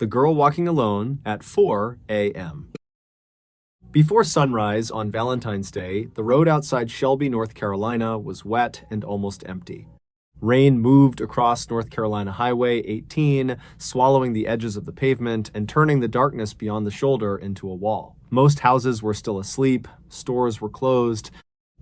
The girl walking alone at 4 a.m. Before sunrise on Valentine's Day, the road outside Shelby, North Carolina was wet and almost empty. Rain moved across North Carolina Highway 18, swallowing the edges of the pavement and turning the darkness beyond the shoulder into a wall. Most houses were still asleep, stores were closed,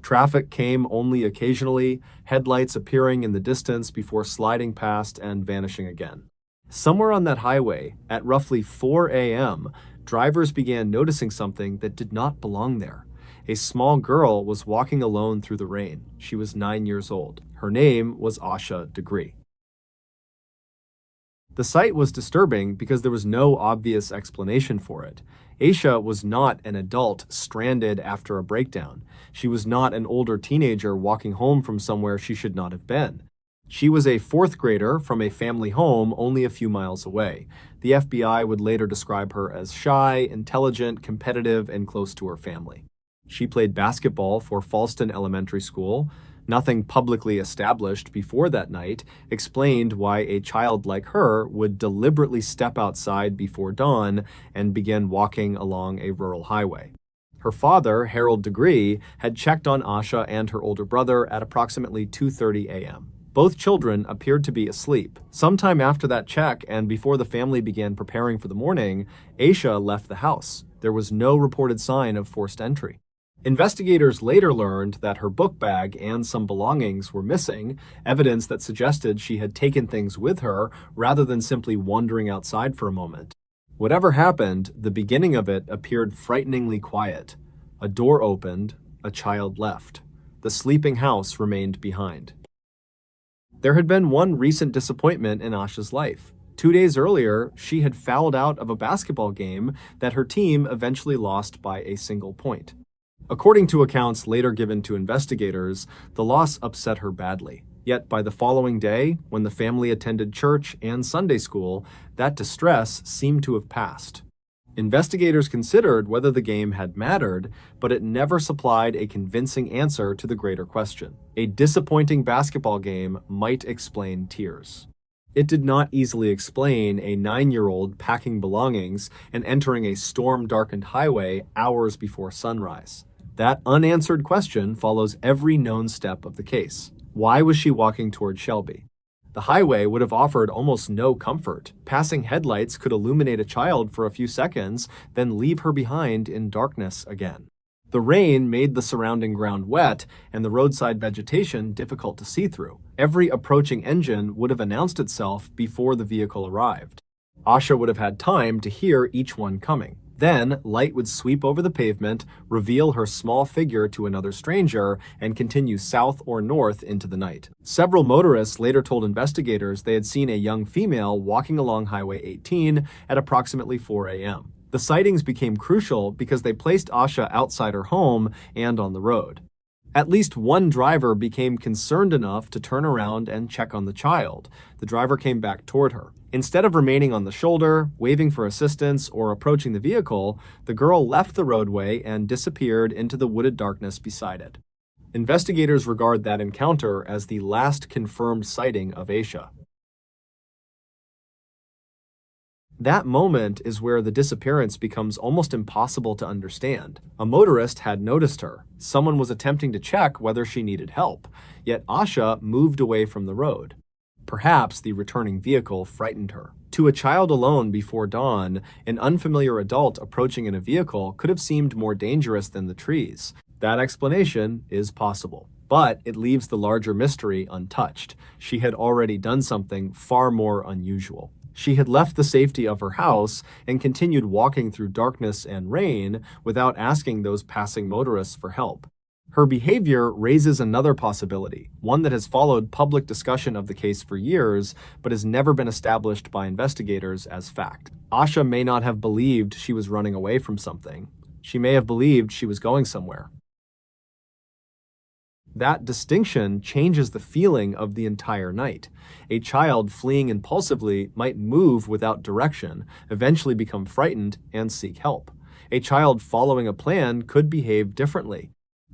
traffic came only occasionally, headlights appearing in the distance before sliding past and vanishing again. Somewhere on that highway, at roughly 4 a.m., drivers began noticing something that did not belong there. A small girl was walking alone through the rain. She was 9 years old. Her name was Asha Degree. The sight was disturbing because there was no obvious explanation for it. Asha was not an adult stranded after a breakdown. She was not an older teenager walking home from somewhere she should not have been. She was a fourth grader from a family home only a few miles away. The FBI would later describe her as shy, intelligent, competitive, and close to her family. She played basketball for Falston Elementary School. Nothing publicly established before that night explained why a child like her would deliberately step outside before dawn and begin walking along a rural highway. Her father, Harold Degree, had checked on Asha and her older brother at approximately 2:30 a.m. Both children appeared to be asleep. Sometime after that check and before the family began preparing for the morning, Asha left the house. There was no reported sign of forced entry. Investigators later learned that her book bag and some belongings were missing, evidence that suggested she had taken things with her rather than simply wandering outside for a moment. Whatever happened, the beginning of it appeared frighteningly quiet. A door opened, a child left. The sleeping house remained behind. There had been one recent disappointment in Asha's life. 2 days earlier, she had fouled out of a basketball game that her team eventually lost by a single point. According to accounts later given to investigators, the loss upset her badly. Yet by the following day, when the family attended church and Sunday school, that distress seemed to have passed. Investigators considered whether the game had mattered, but it never supplied a convincing answer to the greater question. A disappointing basketball game might explain tears. It did not easily explain a 9-year-old packing belongings and entering a storm-darkened highway hours before sunrise. That unanswered question follows every known step of the case. Why was she walking toward Shelby? The highway would have offered almost no comfort. Passing headlights could illuminate a child for a few seconds, then leave her behind in darkness again. The rain made the surrounding ground wet and the roadside vegetation difficult to see through. Every approaching engine would have announced itself before the vehicle arrived. Asha would have had time to hear each one coming. Then, light would sweep over the pavement, reveal her small figure to another stranger, and continue south or north into the night. Several motorists later told investigators they had seen a young female walking along Highway 18 at approximately 4 a.m. The sightings became crucial because they placed Asha outside her home and on the road. At least one driver became concerned enough to turn around and check on the child. The driver came back toward her. Instead of remaining on the shoulder, waving for assistance, or approaching the vehicle, the girl left the roadway and disappeared into the wooded darkness beside it. Investigators regard that encounter as the last confirmed sighting of Asha. That moment is where the disappearance becomes almost impossible to understand. A motorist had noticed her. Someone was attempting to check whether she needed help, yet Asha moved away from the road. Perhaps the returning vehicle frightened her. To a child alone before dawn, an unfamiliar adult approaching in a vehicle could have seemed more dangerous than the trees. That explanation is possible, but it leaves the larger mystery untouched. She had already done something far more unusual. She had left the safety of her house and continued walking through darkness and rain without asking those passing motorists for help. Her behavior raises another possibility, one that has followed public discussion of the case for years, but has never been established by investigators as fact. Asha may not have believed she was running away from something. She may have believed she was going somewhere. That distinction changes the feeling of the entire night. A child fleeing impulsively might move without direction, eventually become frightened, and seek help. A child following a plan could behave differently.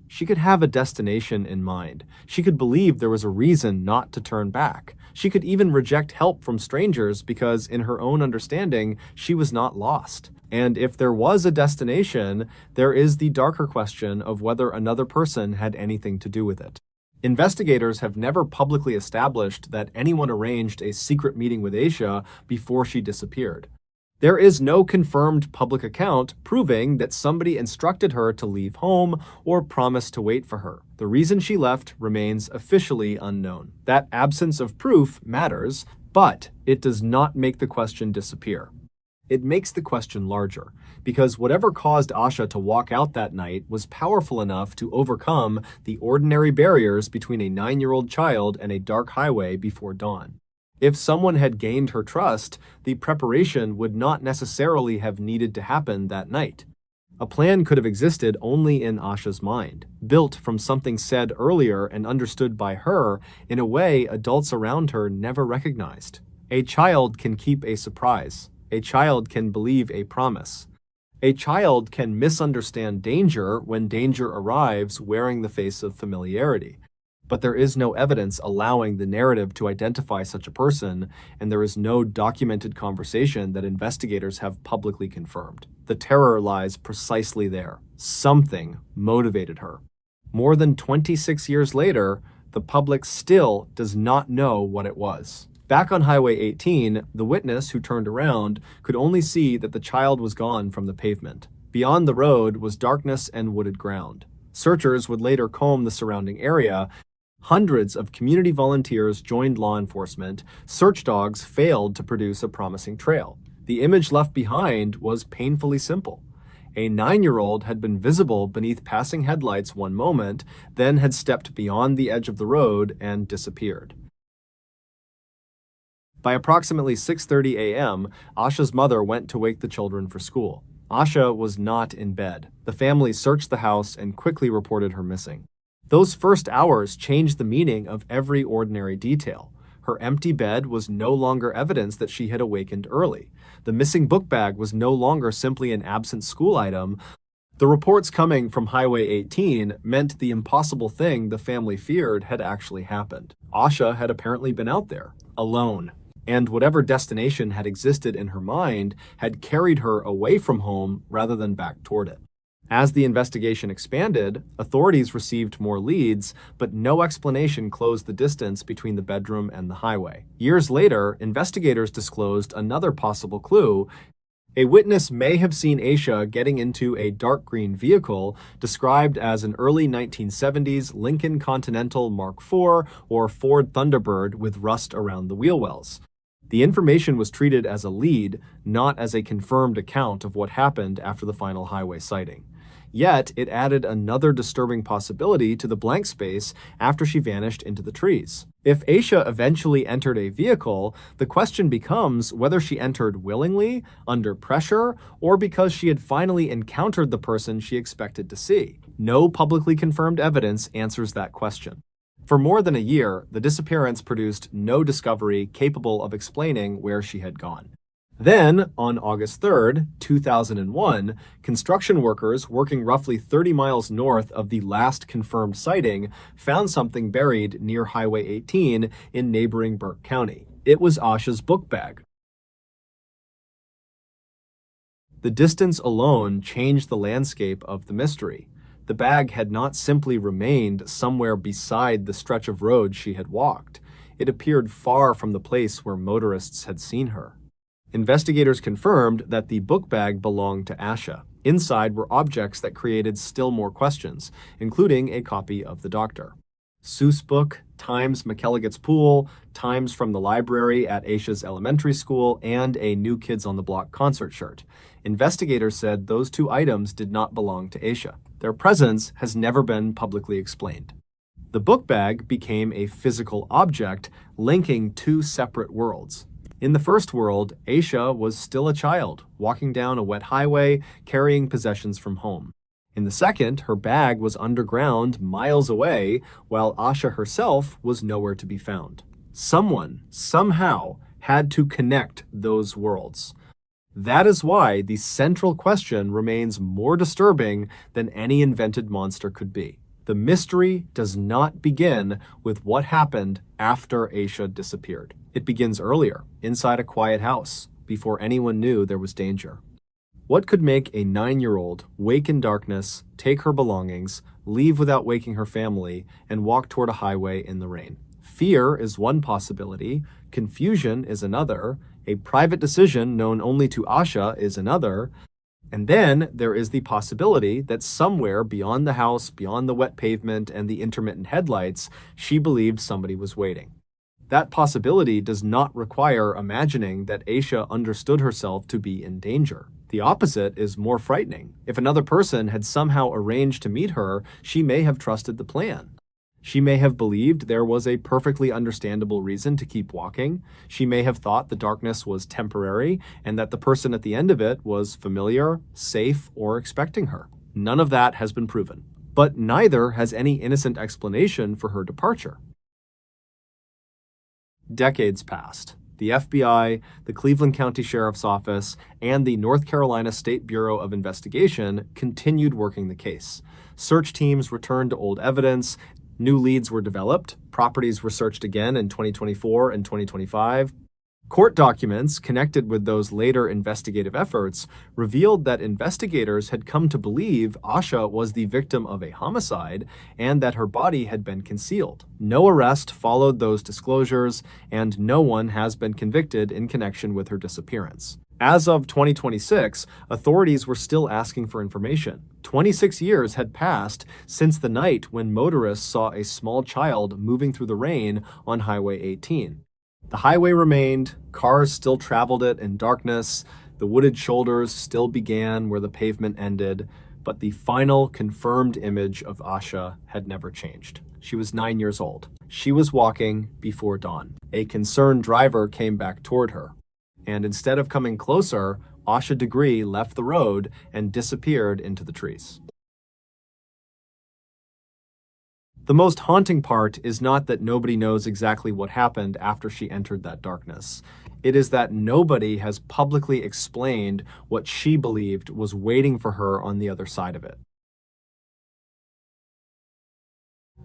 She could have a destination in mind. She could believe there was a reason not to turn back. She could even reject help from strangers because, in her own understanding, she was not lost. And if there was a destination, there is the darker question of whether another person had anything to do with it. Investigators have never publicly established that anyone arranged a secret meeting with Aisha before she disappeared. There is no confirmed public account proving that somebody instructed her to leave home or promised to wait for her. The reason she left remains officially unknown. That absence of proof matters, but it does not make the question disappear. It makes the question larger, because whatever caused Asha to walk out that night was powerful enough to overcome the ordinary barriers between a 9-year-old child and a dark highway before dawn. If someone had gained her trust, the preparation would not necessarily have needed to happen that night. A plan could have existed only in Asha's mind, built from something said earlier and understood by her in a way adults around her never recognized. A child can keep a surprise. A child can believe a promise. A child can misunderstand danger when danger arrives wearing the face of familiarity. But there is no evidence allowing the narrative to identify such a person, and there is no documented conversation that investigators have publicly confirmed. The terror lies precisely there. Something motivated her. More than 26 years later, the public still does not know what it was. Back on Highway 18, the witness who turned around could only see that the child was gone from the pavement. Beyond the road was darkness and wooded ground. Searchers would later comb the surrounding area. Hundreds of community volunteers joined law enforcement. Search dogs failed to produce a promising trail. The image left behind was painfully simple. A 9-year-old had been visible beneath passing headlights one moment, then had stepped beyond the edge of the road and disappeared. By approximately 6:30 a.m., Asha's mother went to wake the children for school. Asha was not in bed. The family searched the house and quickly reported her missing. Those first hours changed the meaning of every ordinary detail. Her empty bed was no longer evidence that she had awakened early. The missing book bag was no longer simply an absent school item. The reports coming from Highway 18 meant the impossible thing the family feared had actually happened. Asha had apparently been out there, alone. And whatever destination had existed in her mind had carried her away from home rather than back toward it. As the investigation expanded, authorities received more leads, but no explanation closed the distance between the bedroom and the highway. Years later, investigators disclosed another possible clue. A witness may have seen Aisha getting into a dark green vehicle described as an early 1970s Lincoln Continental Mark IV or Ford Thunderbird with rust around the wheel wells. The information was treated as a lead, not as a confirmed account of what happened after the final highway sighting. Yet, it added another disturbing possibility to the blank space after she vanished into the trees. If Aisha eventually entered a vehicle, the question becomes whether she entered willingly, under pressure, or because she had finally encountered the person she expected to see. No publicly confirmed evidence answers that question. For more than a year, the disappearance produced no discovery capable of explaining where she had gone. Then, on August 3, 2001, construction workers working roughly 30 miles north of the last confirmed sighting found something buried near Highway 18 in neighboring Burke County. It was Asha's book bag. The distance alone changed the landscape of the mystery. The bag had not simply remained somewhere beside the stretch of road she had walked. It appeared far from the place where motorists had seen her. Investigators confirmed that the book bag belonged to Asha. Inside were objects that created still more questions, including a copy of The Doctor. Seuss book, Times McElligot's Pool, Times from the library at Aisha's elementary school, and a New Kids on the Block concert shirt. Investigators said those two items did not belong to Aisha. Their presence has never been publicly explained. The book bag became a physical object linking two separate worlds. In the first world, Aisha was still a child, walking down a wet highway, carrying possessions from home. In the second, her bag was underground, miles away, while Asha herself was nowhere to be found. Someone, somehow, had to connect those worlds. That is why the central question remains more disturbing than any invented monster could be. The mystery does not begin with what happened after Aisha disappeared. It begins earlier, inside a quiet house, before anyone knew there was danger. What could make a 9-year-old wake in darkness, take her belongings, leave without waking her family, and walk toward a highway in the rain? Fear is one possibility, confusion is another, a private decision known only to Asha is another, and then there is the possibility that somewhere beyond the house, beyond the wet pavement and the intermittent headlights, she believed somebody was waiting. That possibility does not require imagining that Aisha understood herself to be in danger. The opposite is more frightening. If another person had somehow arranged to meet her, she may have trusted the plan. She may have believed there was a perfectly understandable reason to keep walking. She may have thought the darkness was temporary and that the person at the end of it was familiar, safe, or expecting her. None of that has been proven. But neither has any innocent explanation for her departure. Decades passed. The FBI, the Cleveland County Sheriff's Office, and the North Carolina State Bureau of Investigation continued working the case. Search teams returned to old evidence. New leads were developed, properties were searched again in 2024 and 2025. Court documents connected with those later investigative efforts revealed that investigators had come to believe Asha was the victim of a homicide and that her body had been concealed. No arrest followed those disclosures, and no one has been convicted in connection with her disappearance. As of 2026, authorities were still asking for information. 26 years had passed since the night when motorists saw a small child moving through the rain on Highway 18. The highway remained, cars still traveled it in darkness, the wooded shoulders still began where the pavement ended, but the final confirmed image of Asha had never changed. She was 9 years old. She was walking before dawn. A concerned driver came back toward her. And instead of coming closer, Asha Degree left the road and disappeared into the trees. The most haunting part is not that nobody knows exactly what happened after she entered that darkness. It is that nobody has publicly explained what she believed was waiting for her on the other side of it.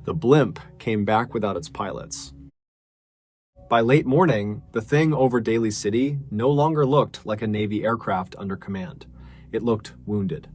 The blimp came back without its pilots. By late morning, the thing over Daly City no longer looked like a Navy aircraft under command. It looked wounded.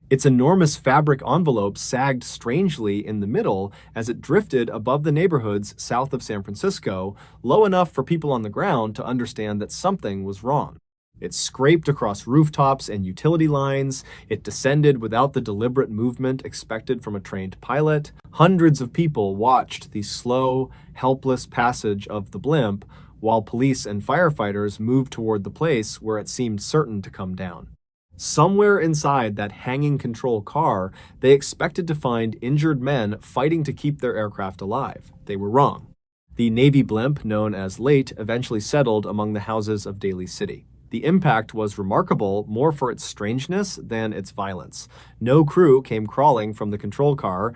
Its enormous fabric envelope sagged strangely in the middle as it drifted above the neighborhoods south of San Francisco, low enough for people on the ground to understand that something was wrong. It scraped across rooftops and utility lines. It descended without the deliberate movement expected from a trained pilot. Hundreds of people watched the slow, helpless passage of the blimp while police and firefighters moved toward the place where it seemed certain to come down. Somewhere inside that hanging control car, they expected to find injured men fighting to keep their aircraft alive. They were wrong. The Navy blimp, known as Late, eventually settled among the houses of Daly City. The impact was remarkable more for its strangeness than its violence. No crew came crawling from the control car.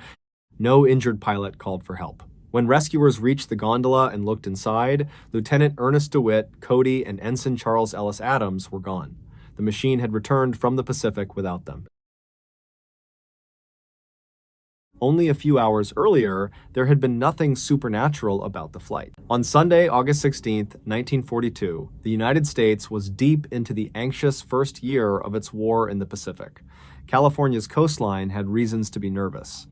No injured pilot called for help. When rescuers reached the gondola and looked inside, Lieutenant Ernest DeWitt, Cody, and Ensign Charles Ellis Adams were gone. The machine had returned from the Pacific without them. Only a few hours earlier, there had been nothing supernatural about the flight. On Sunday, August 16, 1942, the United States was deep into the anxious first year of its war in the Pacific. California's coastline had reasons to be nervous.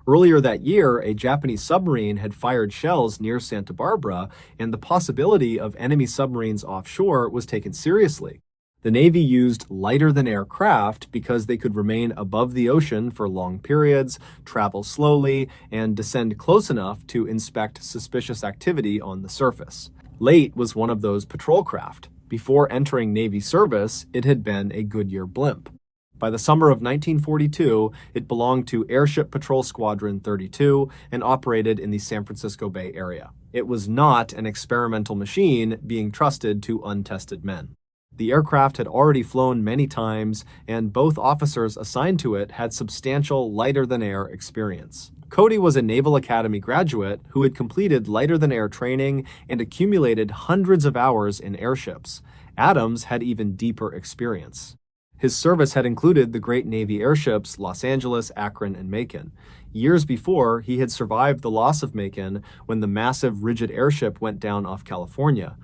Earlier that year, a Japanese submarine had fired shells near Santa Barbara, and the possibility of enemy submarines offshore was taken seriously. The Navy used lighter-than-air craft because they could remain above the ocean for long periods, travel slowly, and descend close enough to inspect suspicious activity on the surface. Late was one of those patrol craft. Before entering Navy service, it had been a Goodyear blimp. By the summer of 1942, it belonged to Airship Patrol Squadron 32 and operated in the San Francisco Bay Area. It was not an experimental machine being trusted to untested men. The aircraft had already flown many times, and both officers assigned to it had substantial lighter-than-air experience. Cody was a Naval Academy graduate who had completed lighter-than-air training and accumulated hundreds of hours in airships. Adams had even deeper experience. His service had included the great Navy airships Los Angeles, Akron, and Macon. Years before, he had survived the loss of Macon when the massive rigid airship went down off California.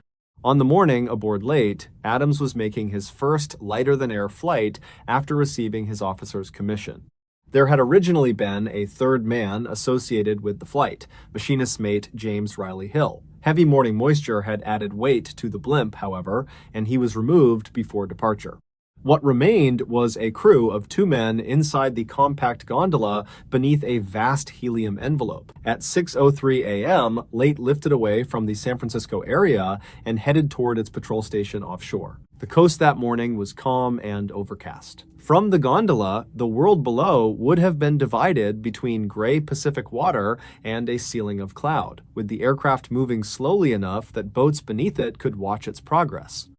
On the morning aboard Late, Adams was making his first lighter-than-air flight after receiving his officer's commission. There had originally been a third man associated with the flight, machinist's mate James Riley Hill. Heavy morning moisture had added weight to the blimp, however, and he was removed before departure. What remained was a crew of 2 men inside the compact gondola beneath a vast helium envelope. At 6:03 a.m., Late lifted away from the San Francisco area and headed toward its patrol station offshore. The coast that morning was calm and overcast. From the gondola, the world below would have been divided between gray Pacific water and a ceiling of cloud, with the aircraft moving slowly enough that boats beneath it could watch its progress.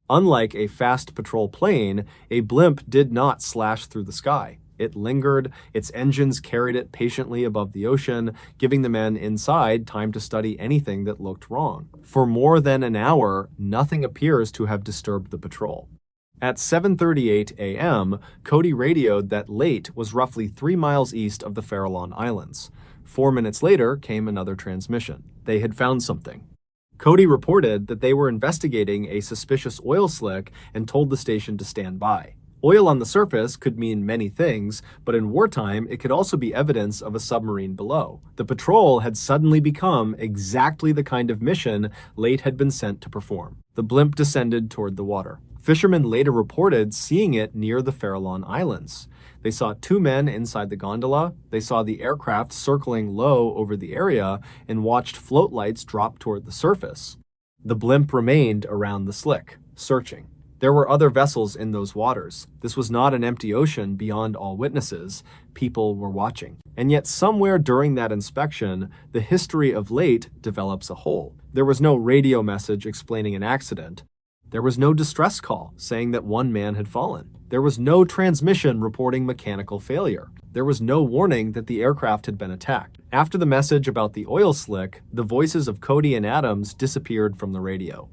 Unlike a fast patrol plane, a blimp did not slash through the sky. It lingered, its engines carried it patiently above the ocean, giving the men inside time to study anything that looked wrong. For more than an hour, nothing appears to have disturbed the patrol. At 7:38 a.m., Cody radioed that Late was roughly 3 miles east of the Farallon Islands. 4 minutes later came another transmission. They had found something. Cody reported that they were investigating a suspicious oil slick and told the station to stand by. Oil on the surface could mean many things, but in wartime it could also be evidence of a submarine below. The patrol had suddenly become exactly the kind of mission Late had been sent to perform. The blimp descended toward the water. Fishermen later reported seeing it near the Farallon Islands. They saw 2 men inside the gondola, they saw the aircraft circling low over the area, and watched float lights drop toward the surface. The blimp remained around the slick, searching. There were other vessels in those waters. This was not an empty ocean beyond all witnesses. People were watching. And yet somewhere during that inspection, the history of Late develops a hole. There was no radio message explaining an accident. There was no distress call saying that 1 man had fallen. There was no transmission reporting mechanical failure. There was no warning that the aircraft had been attacked. After the message about the oil slick, the voices of Cody and Adams disappeared from the radio.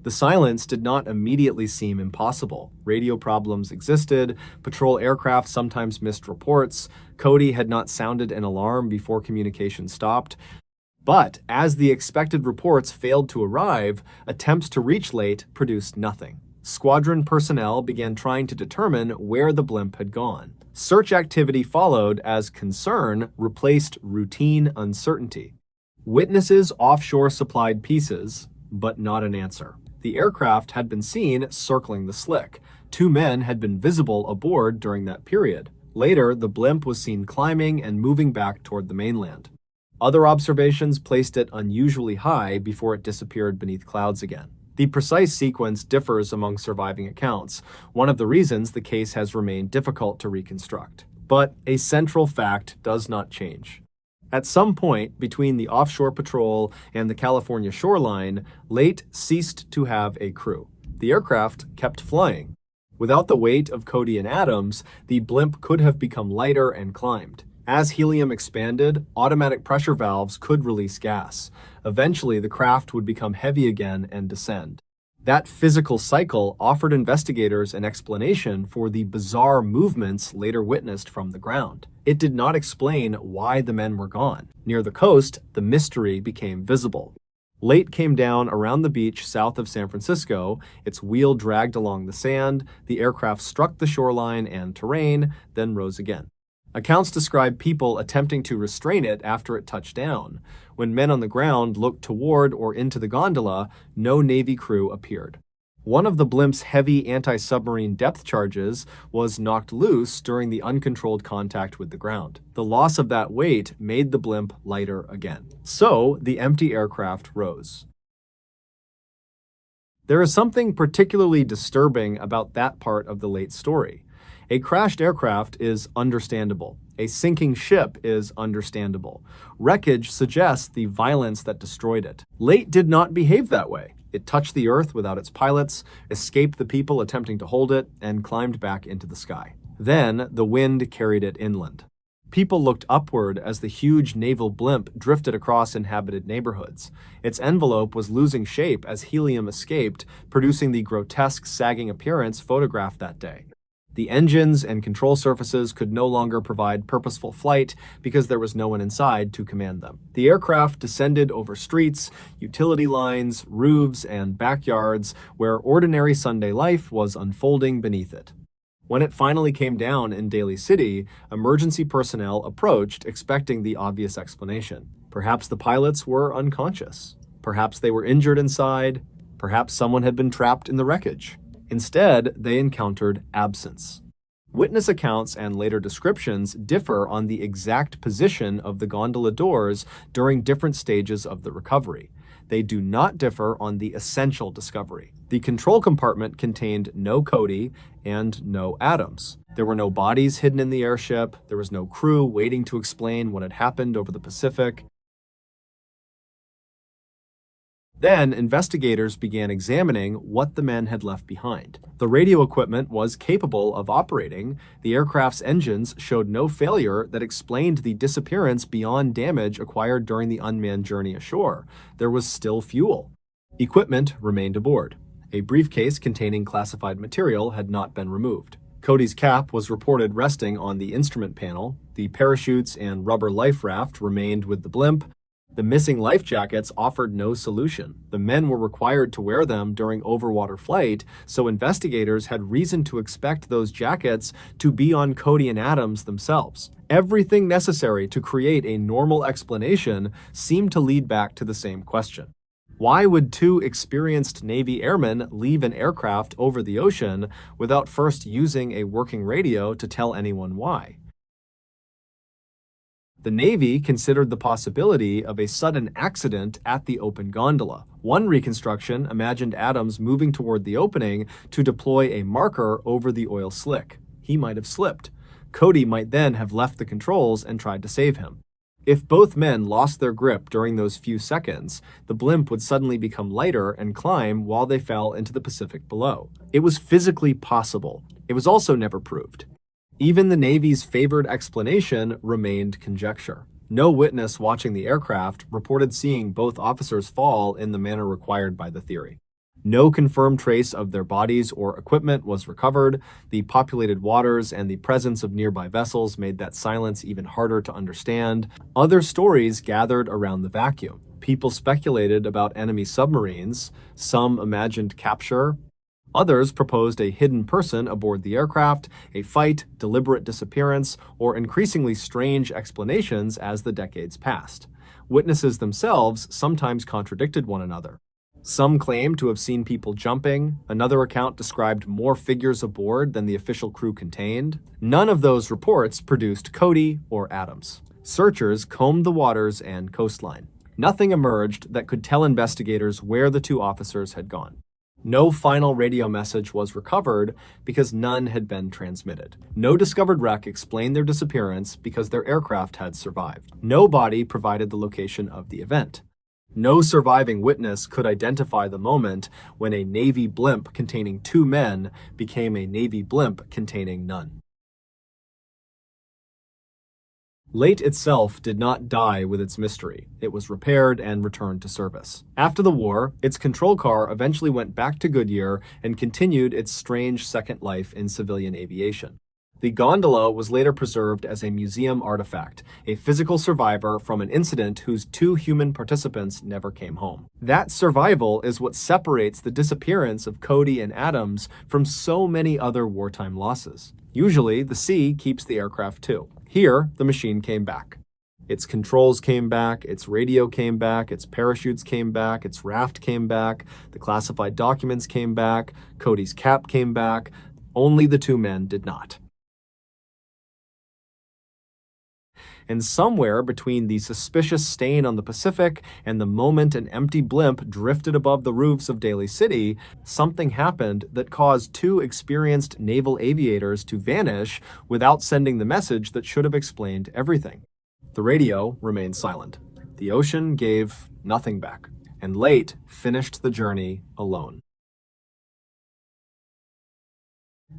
The silence did not immediately seem impossible. Radio problems existed, patrol aircraft sometimes missed reports, Cody had not sounded an alarm before communication stopped. But as the expected reports failed to arrive, attempts to reach Late produced nothing. Squadron personnel began trying to determine where the blimp had gone. Search activity followed as concern replaced routine uncertainty. Witnesses offshore supplied pieces, but not an answer. The aircraft had been seen circling the slick. 2 men had been visible aboard during that period. Later, the blimp was seen climbing and moving back toward the mainland. Other observations placed it unusually high before it disappeared beneath clouds again. The precise sequence differs among surviving accounts, one of the reasons the case has remained difficult to reconstruct. But a central fact does not change. At some point between the offshore patrol and the California shoreline, Late ceased to have a crew. The aircraft kept flying. Without the weight of Cody and Adams, the blimp could have become lighter and climbed. As helium expanded, automatic pressure valves could release gas. Eventually, the craft would become heavy again and descend. That physical cycle offered investigators an explanation for the bizarre movements later witnessed from the ground. It did not explain why the men were gone. Near the coast, the mystery became visible. Late came down around the beach south of San Francisco, its wheel dragged along the sand, the aircraft struck the shoreline and terrain, then rose again. Accounts describe people attempting to restrain it after it touched down. When men on the ground looked toward or into the gondola, no Navy crew appeared. One of the blimp's heavy anti-submarine depth charges was knocked loose during the uncontrolled contact with the ground. The loss of that weight made the blimp lighter again. So, the empty aircraft rose. There is something particularly disturbing about that part of the Late story. A crashed aircraft is understandable. A sinking ship is understandable. Wreckage suggests the violence that destroyed it. Late did not behave that way. It touched the earth without its pilots, escaped the people attempting to hold it, and climbed back into the sky. Then, the wind carried it inland. People looked upward as the huge naval blimp drifted across inhabited neighborhoods. Its envelope was losing shape as helium escaped, producing the grotesque, sagging appearance photographed that day. The engines and control surfaces could no longer provide purposeful flight because there was no one inside to command them. The aircraft descended over streets, utility lines, roofs, and backyards where ordinary Sunday life was unfolding beneath it. When it finally came down in Daly City, emergency personnel approached expecting the obvious explanation. Perhaps the pilots were unconscious. Perhaps they were injured inside. Perhaps someone had been trapped in the wreckage. Instead, they encountered absence. Witness accounts and later descriptions differ on the exact position of the gondola doors during different stages of the recovery. They do not differ on the essential discovery. The control compartment contained no Cody and no Adams. There were no bodies hidden in the airship. There was no crew waiting to explain what had happened over the Pacific. Then, investigators began examining what the men had left behind. The radio equipment was capable of operating. The aircraft's engines showed no failure that explained the disappearance beyond damage acquired during the unmanned journey ashore. There was still fuel. Equipment remained aboard. A briefcase containing classified material had not been removed. Cody's cap was reported resting on the instrument panel. The parachutes and rubber life raft remained with the blimp. The missing life jackets offered no solution. The men were required to wear them during overwater flight, so investigators had reason to expect those jackets to be on Cody and Adams themselves. Everything necessary to create a normal explanation seemed to lead back to the same question. Why would two experienced Navy airmen leave an aircraft over the ocean without first using a working radio to tell anyone why? The Navy considered the possibility of a sudden accident at the open gondola. One reconstruction imagined Adams moving toward the opening to deploy a marker over the oil slick. He might have slipped. Cody might then have left the controls and tried to save him. If both men lost their grip during those few seconds, the blimp would suddenly become lighter and climb while they fell into the Pacific below. It was physically possible. It was also never proved. Even the Navy's favored explanation remained conjecture. No witness watching the aircraft reported seeing both officers fall in the manner required by the theory. No confirmed trace of their bodies or equipment was recovered. The populated waters and the presence of nearby vessels made that silence even harder to understand. Other stories gathered around the vacuum. People speculated about enemy submarines. Some imagined capture. Others proposed a hidden person aboard the aircraft, a fight, deliberate disappearance, or increasingly strange explanations as the decades passed. Witnesses themselves sometimes contradicted one another. Some claimed to have seen people jumping. Another account described more figures aboard than the official crew contained. None of those reports produced Cody or Adams. Searchers combed the waters and coastline. Nothing emerged that could tell investigators where the two officers had gone. No final radio message was recovered because none had been transmitted. No discovered wreck explained their disappearance because their aircraft had survived. No body provided the location of the event. No surviving witness could identify the moment when a Navy blimp containing two men became a Navy blimp containing none. Late itself did not die with its mystery. It was repaired and returned to service. After the war, its control car eventually went back to Goodyear and continued its strange second life in civilian aviation. The gondola was later preserved as a museum artifact, a physical survivor from an incident whose two human participants never came home. That survival is what separates the disappearance of Cody and Adams from so many other wartime losses. Usually, the sea keeps the aircraft too. Here, the machine came back. Its controls came back, its radio came back, its parachutes came back, its raft came back, the classified documents came back, Cody's cap came back. Only the two men did not. And somewhere between the suspicious stain on the Pacific and the moment an empty blimp drifted above the roofs of Daly City, something happened that caused two experienced naval aviators to vanish without sending the message that should have explained everything. The radio remained silent. The ocean gave nothing back, and Late finished the journey alone.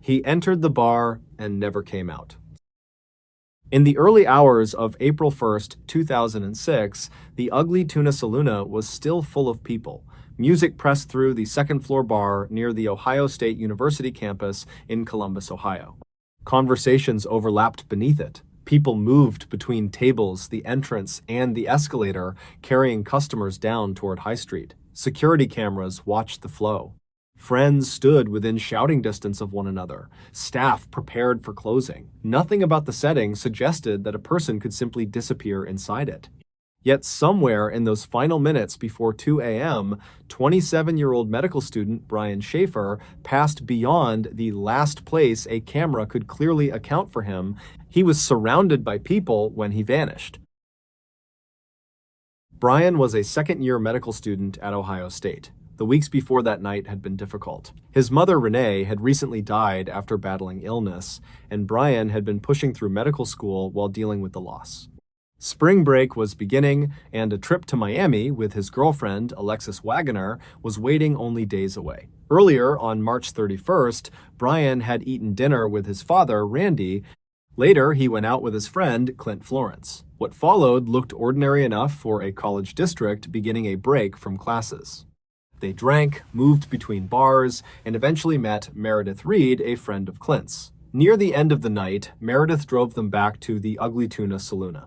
He entered the bar and never came out. In the early hours of April 1st, 2006, the Ugly Tuna Saloon was still full of people. Music pressed through the second-floor bar near the Ohio State University campus in Columbus, Ohio. Conversations overlapped beneath it. People moved between tables, the entrance, and the escalator, carrying customers down toward High Street. Security cameras watched the flow. Friends stood within shouting distance of one another. Staff prepared for closing. Nothing about the setting suggested that a person could simply disappear inside it. Yet somewhere in those final minutes before 2 a.m., 27-year-old medical student Brian Schaefer passed beyond the last place a camera could clearly account for him. He was surrounded by people when he vanished. Brian was a second-year medical student at Ohio State. The weeks before that night had been difficult. His mother, Renee, had recently died after battling illness, and Brian had been pushing through medical school while dealing with the loss. Spring break was beginning, and a trip to Miami with his girlfriend, Alexis Wagoner, was waiting only days away. Earlier, on March 31st, Brian had eaten dinner with his father, Randy. Later, he went out with his friend, Clint Florence. What followed looked ordinary enough for a college district beginning a break from classes. They drank, moved between bars, and eventually met Meredith Reed, a friend of Clint's. Near the end of the night, Meredith drove them back to the Ugly Tuna Saloon.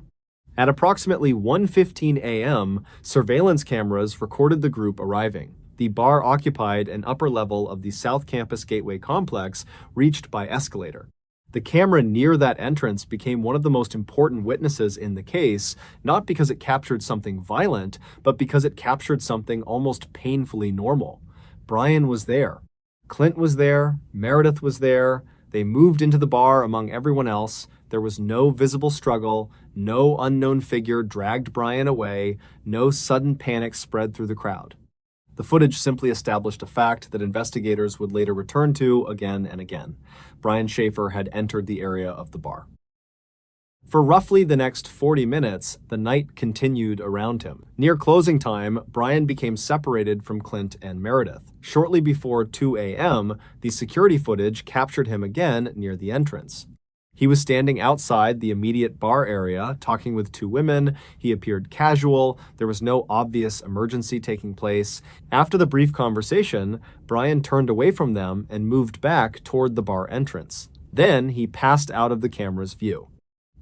At approximately 1:15 a.m., surveillance cameras recorded the group arriving. The bar occupied an upper level of the South Campus Gateway complex, reached by escalator. The camera near that entrance became one of the most important witnesses in the case, not because it captured something violent, but because it captured something almost painfully normal. Brian was there. Clint was there. Meredith was there. They moved into the bar among everyone else. There was no visible struggle. No unknown figure dragged Brian away. No sudden panic spread through the crowd. The footage simply established a fact that investigators would later return to again and again. Brian Schaefer had entered the area of the bar. For roughly the next 40 minutes, the night continued around him. Near closing time, Brian became separated from Clint and Meredith. Shortly before 2 a.m., the security footage captured him again near the entrance. He was standing outside the immediate bar area, talking with two women. He appeared casual. There was no obvious emergency taking place. After the brief conversation, Brian turned away from them and moved back toward the bar entrance. Then he passed out of the camera's view.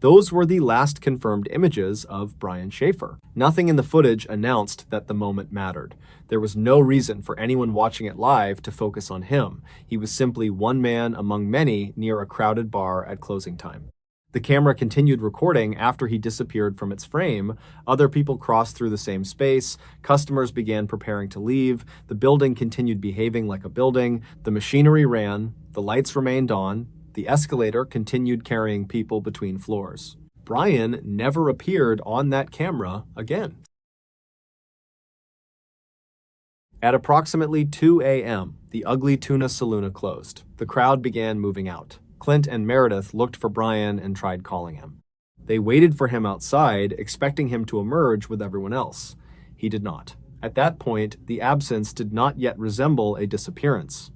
Those were the last confirmed images of Brian Schaefer. Nothing in the footage announced that the moment mattered. There was no reason for anyone watching it live to focus on him. He was simply one man among many near a crowded bar at closing time. The camera continued recording after he disappeared from its frame. Other people crossed through the same space. Customers began preparing to leave. The building continued behaving like a building. The machinery ran. The lights remained on. The escalator continued carrying people between floors. Brian never appeared on that camera again. At approximately 2 a.m., the Ugly Tuna Saloon closed. The crowd began moving out. Clint and Meredith looked for Brian and tried calling him. They waited for him outside, expecting him to emerge with everyone else. He did not. At that point, the absence did not yet resemble a disappearance.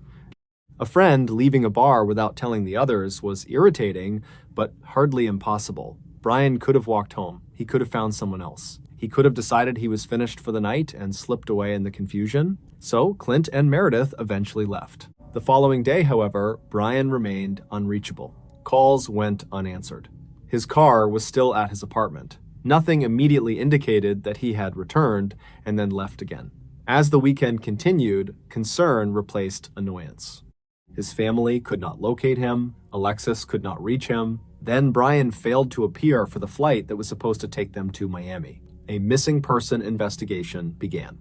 A friend leaving a bar without telling the others was irritating, but hardly impossible. Brian could have walked home. He could have found someone else. He could have decided he was finished for the night and slipped away in the confusion. So Clint and Meredith eventually left. The following day, however, Brian remained unreachable. Calls went unanswered. His car was still at his apartment. Nothing immediately indicated that he had returned and then left again. As the weekend continued, concern replaced annoyance. His family could not locate him. Alexis could not reach him. Then Brian failed to appear for the flight that was supposed to take them to Miami. A missing person investigation began.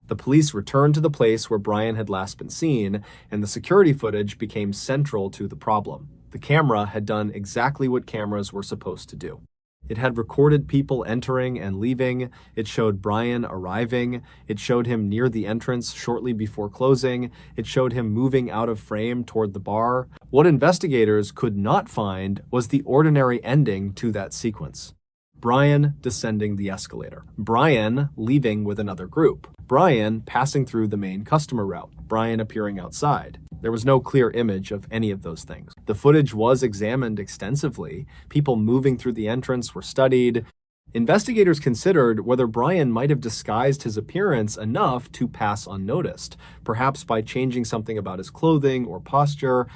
The police returned to the place where Brian had last been seen, and the security footage became central to the problem. The camera had done exactly what cameras were supposed to do. It had recorded people entering and leaving. It showed Brian arriving. It showed him near the entrance shortly before closing. It showed him moving out of frame toward the bar. What investigators could not find was the ordinary ending to that sequence. Brian descending the escalator. Brian leaving with another group. Brian passing through the main customer route. Brian appearing outside. There was no clear image of any of those things. The footage was examined extensively. People moving through the entrance were studied. Investigators considered whether Brian might have disguised his appearance enough to pass unnoticed, perhaps by changing something about his clothing or posture.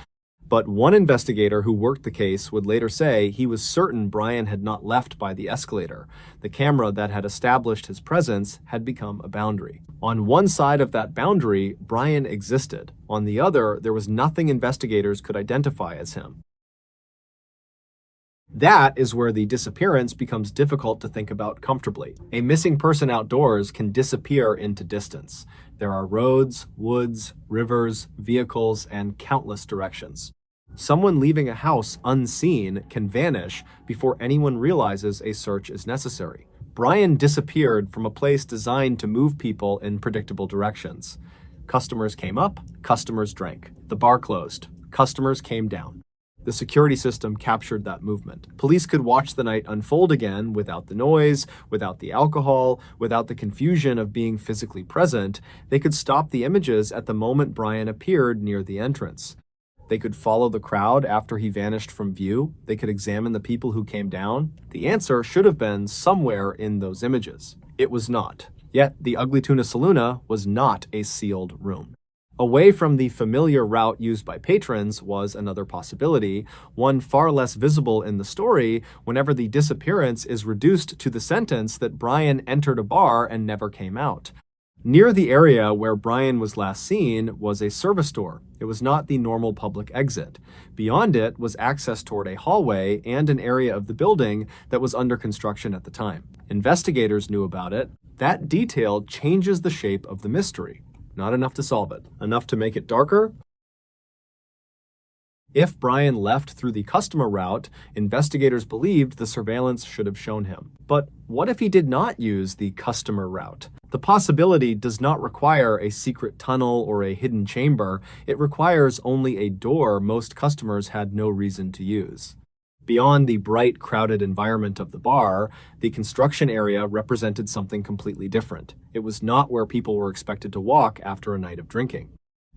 But one investigator who worked the case would later say he was certain Brian had not left by the escalator. The camera that had established his presence had become a boundary. On one side of that boundary, Brian existed. On the other, there was nothing investigators could identify as him. That is where the disappearance becomes difficult to think about comfortably. A missing person outdoors can disappear into distance. There are roads, woods, rivers, vehicles, and countless directions. Someone leaving a house unseen can vanish before anyone realizes a search is necessary. Brian disappeared from a place designed to move people in predictable directions. Customers came up, customers drank. The bar closed. Customers came down. The security system captured that movement. Police could watch the night unfold again without the noise, without the alcohol, without the confusion of being physically present. They could stop the images at the moment Brian appeared near the entrance. They could follow the crowd after he vanished from view. They could examine the people who came down. The answer should have been somewhere in those images. It was not. Yet the Ugly Tuna Saloona was not a sealed room. Away from the familiar route used by patrons was another possibility, one far less visible in the story whenever the disappearance is reduced to the sentence that Brian entered a bar and never came out. Near the area where Brian was last seen was a service door. It was not the normal public exit. Beyond it was access toward a hallway and an area of the building that was under construction at the time. Investigators knew about it. That detail changes the shape of the mystery. Not enough to solve it. Enough to make it darker? If Brian left through the customer route, investigators believed the surveillance should have shown him. But what if he did not use the customer route? The possibility does not require a secret tunnel or a hidden chamber. It requires only a door most customers had no reason to use. Beyond the bright, crowded environment of the bar, the construction area represented something completely different. It was not where people were expected to walk after a night of drinking.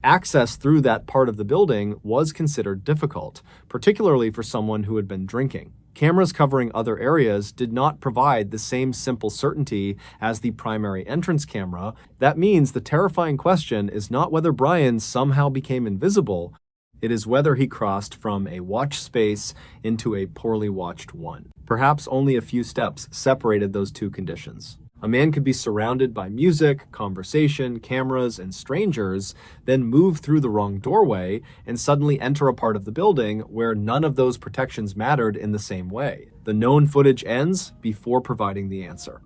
Access through that part of the building was considered difficult, particularly for someone who had been drinking. Cameras covering other areas did not provide the same simple certainty as the primary entrance camera. That means the terrifying question is not whether Brian somehow became invisible. It is whether he crossed from a watch space into a poorly watched one. Perhaps only a few steps separated those two conditions. A man could be surrounded by music, conversation, cameras, and strangers, then move through the wrong doorway and suddenly enter a part of the building where none of those protections mattered in the same way. The known footage ends before providing the answer.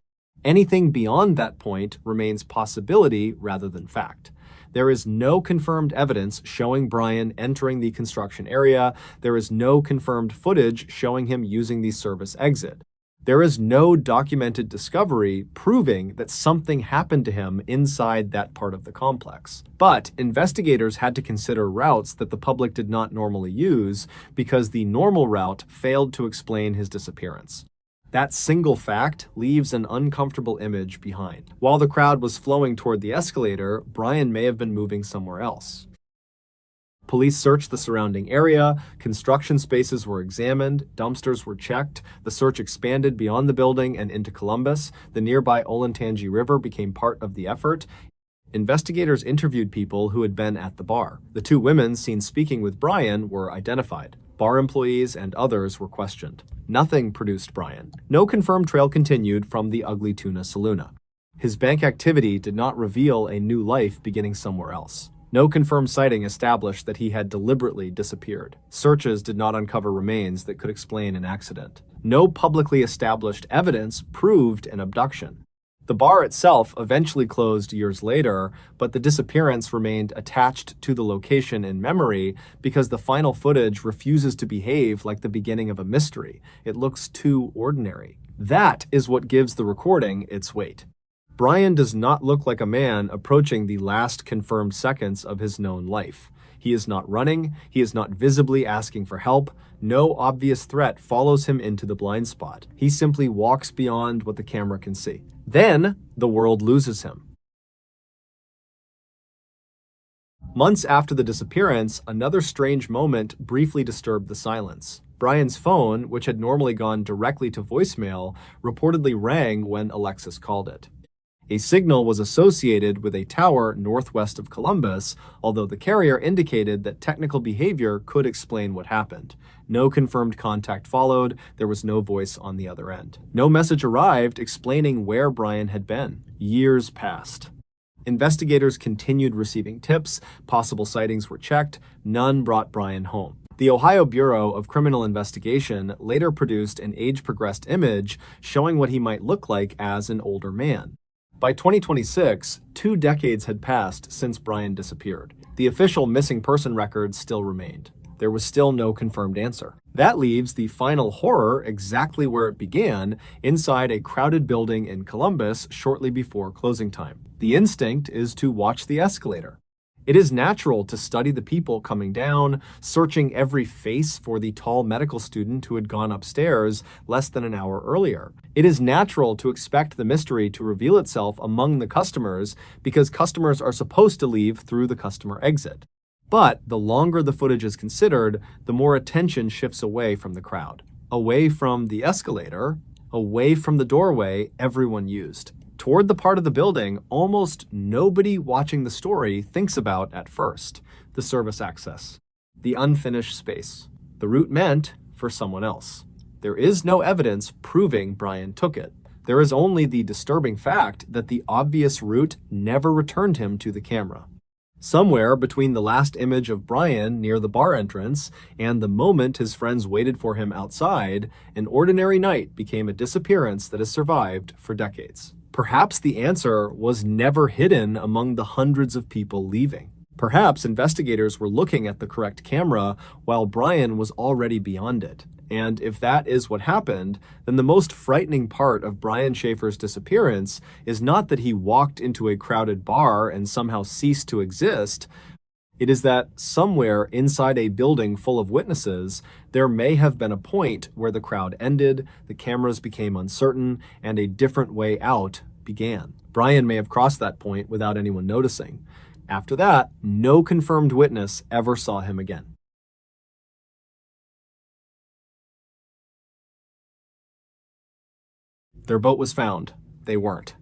Anything beyond that point remains possibility rather than fact. There is no confirmed evidence showing Brian entering the construction area. There is no confirmed footage showing him using the service exit. There is no documented discovery proving that something happened to him inside that part of the complex. But investigators had to consider routes that the public did not normally use because the normal route failed to explain his disappearance. That single fact leaves an uncomfortable image behind. While the crowd was flowing toward the escalator, Brian may have been moving somewhere else. Police searched the surrounding area, construction spaces were examined, dumpsters were checked, the search expanded beyond the building and into Columbus. The nearby Olentangy River became part of the effort. Investigators interviewed people who had been at the bar. The two women seen speaking with Brian were identified. Bar employees and others were questioned. Nothing produced Brian. No confirmed trail continued from the Ugly Tuna Saloona. His bank activity did not reveal a new life beginning somewhere else. No confirmed sighting established that he had deliberately disappeared. Searches did not uncover remains that could explain an accident. No publicly established evidence proved an abduction. The bar itself eventually closed years later, but the disappearance remained attached to the location in memory because the final footage refuses to behave like the beginning of a mystery. It looks too ordinary. That is what gives the recording its weight. Brian does not look like a man approaching the last confirmed seconds of his known life. He is not running. He is not visibly asking for help. No obvious threat follows him into the blind spot. He simply walks beyond what the camera can see. Then, the world loses him. Months after the disappearance, another strange moment briefly disturbed the silence. Brian's phone, which had normally gone directly to voicemail, reportedly rang when Alexis called it. A signal was associated with a tower northwest of Columbus, although the carrier indicated that technical behavior could explain what happened. No confirmed contact followed, there was no voice on the other end. No message arrived explaining where Brian had been. Years passed. Investigators continued receiving tips, possible sightings were checked, none brought Brian home. The Ohio Bureau of Criminal Investigation later produced an age-progressed image showing what he might look like as an older man. By 2026, 2 decades had passed since Brian disappeared. The official missing person record still remained. There was still no confirmed answer. That leaves the final horror exactly where it began, inside a crowded building in Columbus shortly before closing time. The instinct is to watch the escalator. It is natural to study the people coming down, searching every face for the tall medical student who had gone upstairs less than an hour earlier. It is natural to expect the mystery to reveal itself among the customers because customers are supposed to leave through the customer exit. But the longer the footage is considered, the more attention shifts away from the crowd, away from the escalator, away from the doorway everyone used, toward the part of the building almost nobody watching the story thinks about at first: the service access, the unfinished space. The route meant for someone else. There is no evidence proving Brian took it. There is only the disturbing fact that the obvious route never returned him to the camera. Somewhere between the last image of Brian near the bar entrance and the moment his friends waited for him outside, an ordinary night became a disappearance that has survived for decades. Perhaps the answer was never hidden among the hundreds of people leaving. Perhaps investigators were looking at the correct camera while Brian was already beyond it. And if that is what happened, then the most frightening part of Brian Schaefer's disappearance is not that he walked into a crowded bar and somehow ceased to exist. It is that somewhere inside a building full of witnesses, there may have been a point where the crowd ended, the cameras became uncertain, and a different way out began. Brian may have crossed that point without anyone noticing. After that, no confirmed witness ever saw him again. Their boat was found. They weren't.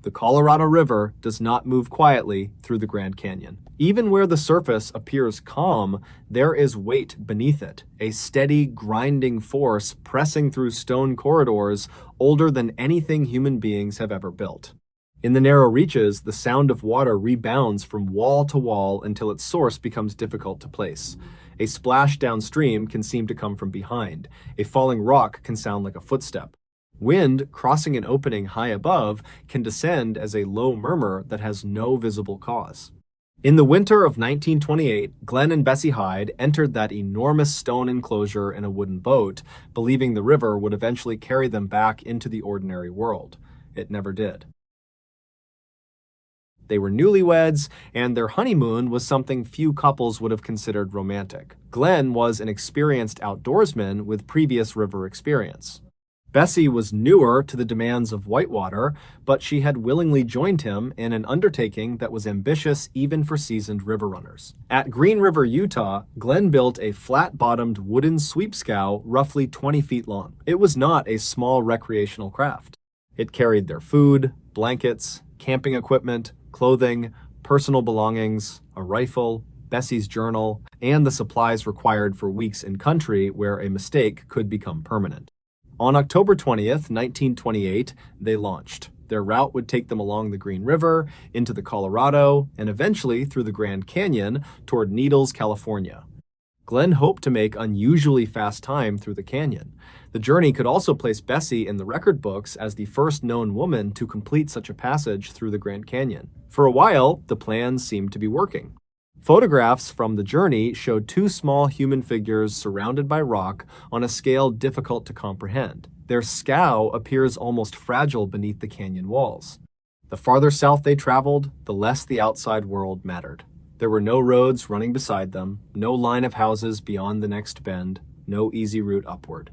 The Colorado River does not move quietly through the Grand Canyon. Even where the surface appears calm, there is weight beneath it, a steady, grinding force pressing through stone corridors older than anything human beings have ever built. In the narrow reaches, the sound of water rebounds from wall to wall until its source becomes difficult to place. A splash downstream can seem to come from behind. A falling rock can sound like a footstep. Wind crossing an opening high above can descend as a low murmur that has no visible cause. In the winter of 1928, Glenn and Bessie Hyde entered that enormous stone enclosure in a wooden boat, believing the river would eventually carry them back into the ordinary world. It never did. They were newlyweds, and their honeymoon was something few couples would have considered romantic. Glenn was an experienced outdoorsman with previous river experience. Bessie was newer to the demands of whitewater, but she had willingly joined him in an undertaking that was ambitious even for seasoned river runners. At Green River, Utah, Glenn built a flat-bottomed wooden sweep scow roughly 20 feet long. It was not a small recreational craft. It carried their food, blankets, camping equipment, clothing, personal belongings, a rifle, Bessie's journal, and the supplies required for weeks in country where a mistake could become permanent. On October 20th, 1928, they launched. Their route would take them along the Green River, into the Colorado, and eventually through the Grand Canyon toward Needles, California. Glenn hoped to make unusually fast time through the canyon. The journey could also place Bessie in the record books as the first known woman to complete such a passage through the Grand Canyon. For a while, the plans seemed to be working. Photographs from the journey showed 2 small human figures surrounded by rock on a scale difficult to comprehend. Their scow appears almost fragile beneath the canyon walls. The farther south they traveled, the less the outside world mattered. There were no roads running beside them, no line of houses beyond the next bend, no easy route upward.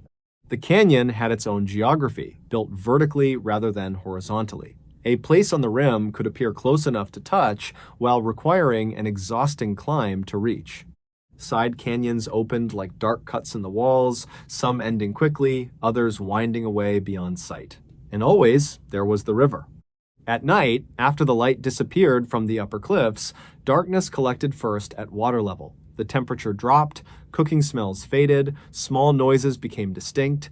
The canyon had its own geography, built vertically rather than horizontally. A place on the rim could appear close enough to touch while requiring an exhausting climb to reach. Side canyons opened like dark cuts in the walls, some ending quickly, others winding away beyond sight. And always, there was the river. At night, after the light disappeared from the upper cliffs, darkness collected first at water level. The temperature dropped, cooking smells faded, small noises became distinct.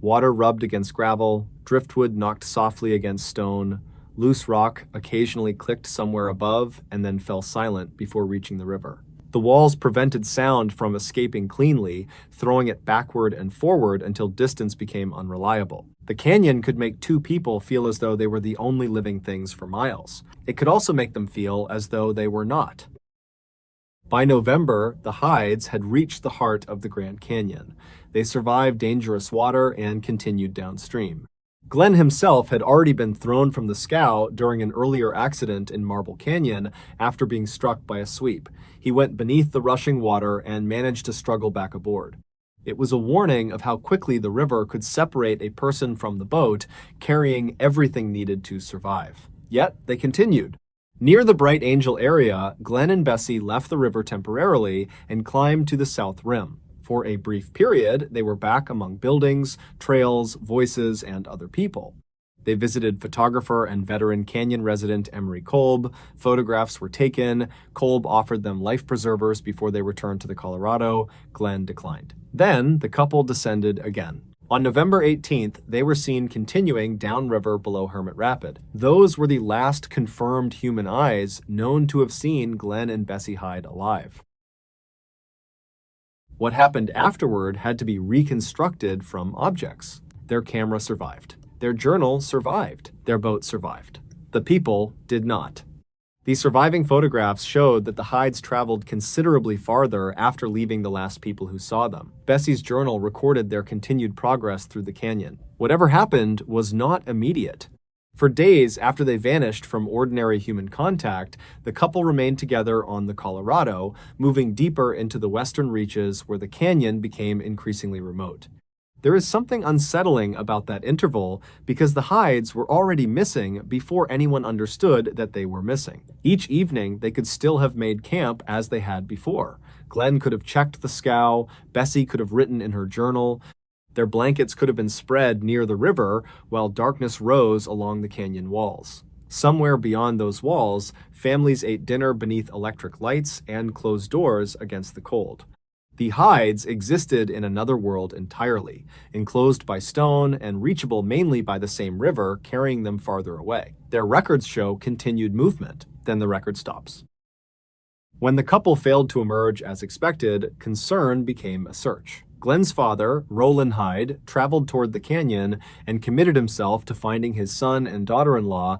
Water rubbed against gravel, driftwood knocked softly against stone, loose rock occasionally clicked somewhere above and then fell silent before reaching the river. The walls prevented sound from escaping cleanly, throwing it backward and forward until distance became unreliable. The canyon could make two people feel as though they were the only living things for miles. It could also make them feel as though they were not. By November, the hides had reached the heart of the Grand Canyon. They survived dangerous water and continued downstream. Glenn himself had already been thrown from the scow during an earlier accident in Marble Canyon after being struck by a sweep. He went beneath the rushing water and managed to struggle back aboard. It was a warning of how quickly the river could separate a person from the boat, carrying everything needed to survive. Yet, they continued. Near the Bright Angel area, Glenn and Bessie left the river temporarily and climbed to the south rim. For a brief period, they were back among buildings, trails, voices, and other people. They visited photographer and veteran canyon resident Emery Kolb. Photographs were taken. Kolb offered them life preservers before they returned to the Colorado. Glenn declined. Then, the couple descended again. On November 18th, they were seen continuing downriver below Hermit Rapid. Those were the last confirmed human eyes known to have seen Glenn and Bessie Hyde alive. What happened afterward had to be reconstructed from objects. Their camera survived. Their journal survived. Their boat survived. The people did not. The surviving photographs showed that the hides traveled considerably farther after leaving the last people who saw them. Bessie's journal recorded their continued progress through the canyon. Whatever happened was not immediate. For days after they vanished from ordinary human contact, the couple remained together on the Colorado, moving deeper into the western reaches where the canyon became increasingly remote. There is something unsettling about that interval because the hides were already missing before anyone understood that they were missing. Each evening, they could still have made camp as they had before. Glenn could have checked the scow, Bessie could have written in her journal. Their blankets could have been spread near the river while darkness rose along the canyon walls. Somewhere beyond those walls, families ate dinner beneath electric lights and closed doors against the cold. The hides existed in another world entirely, enclosed by stone and reachable mainly by the same river, carrying them farther away. Their records show continued movement, then the record stops. When the couple failed to emerge as expected, concern became a search. Glenn's father, Roland Hyde, traveled toward the canyon and committed himself to finding his son and daughter-in-law.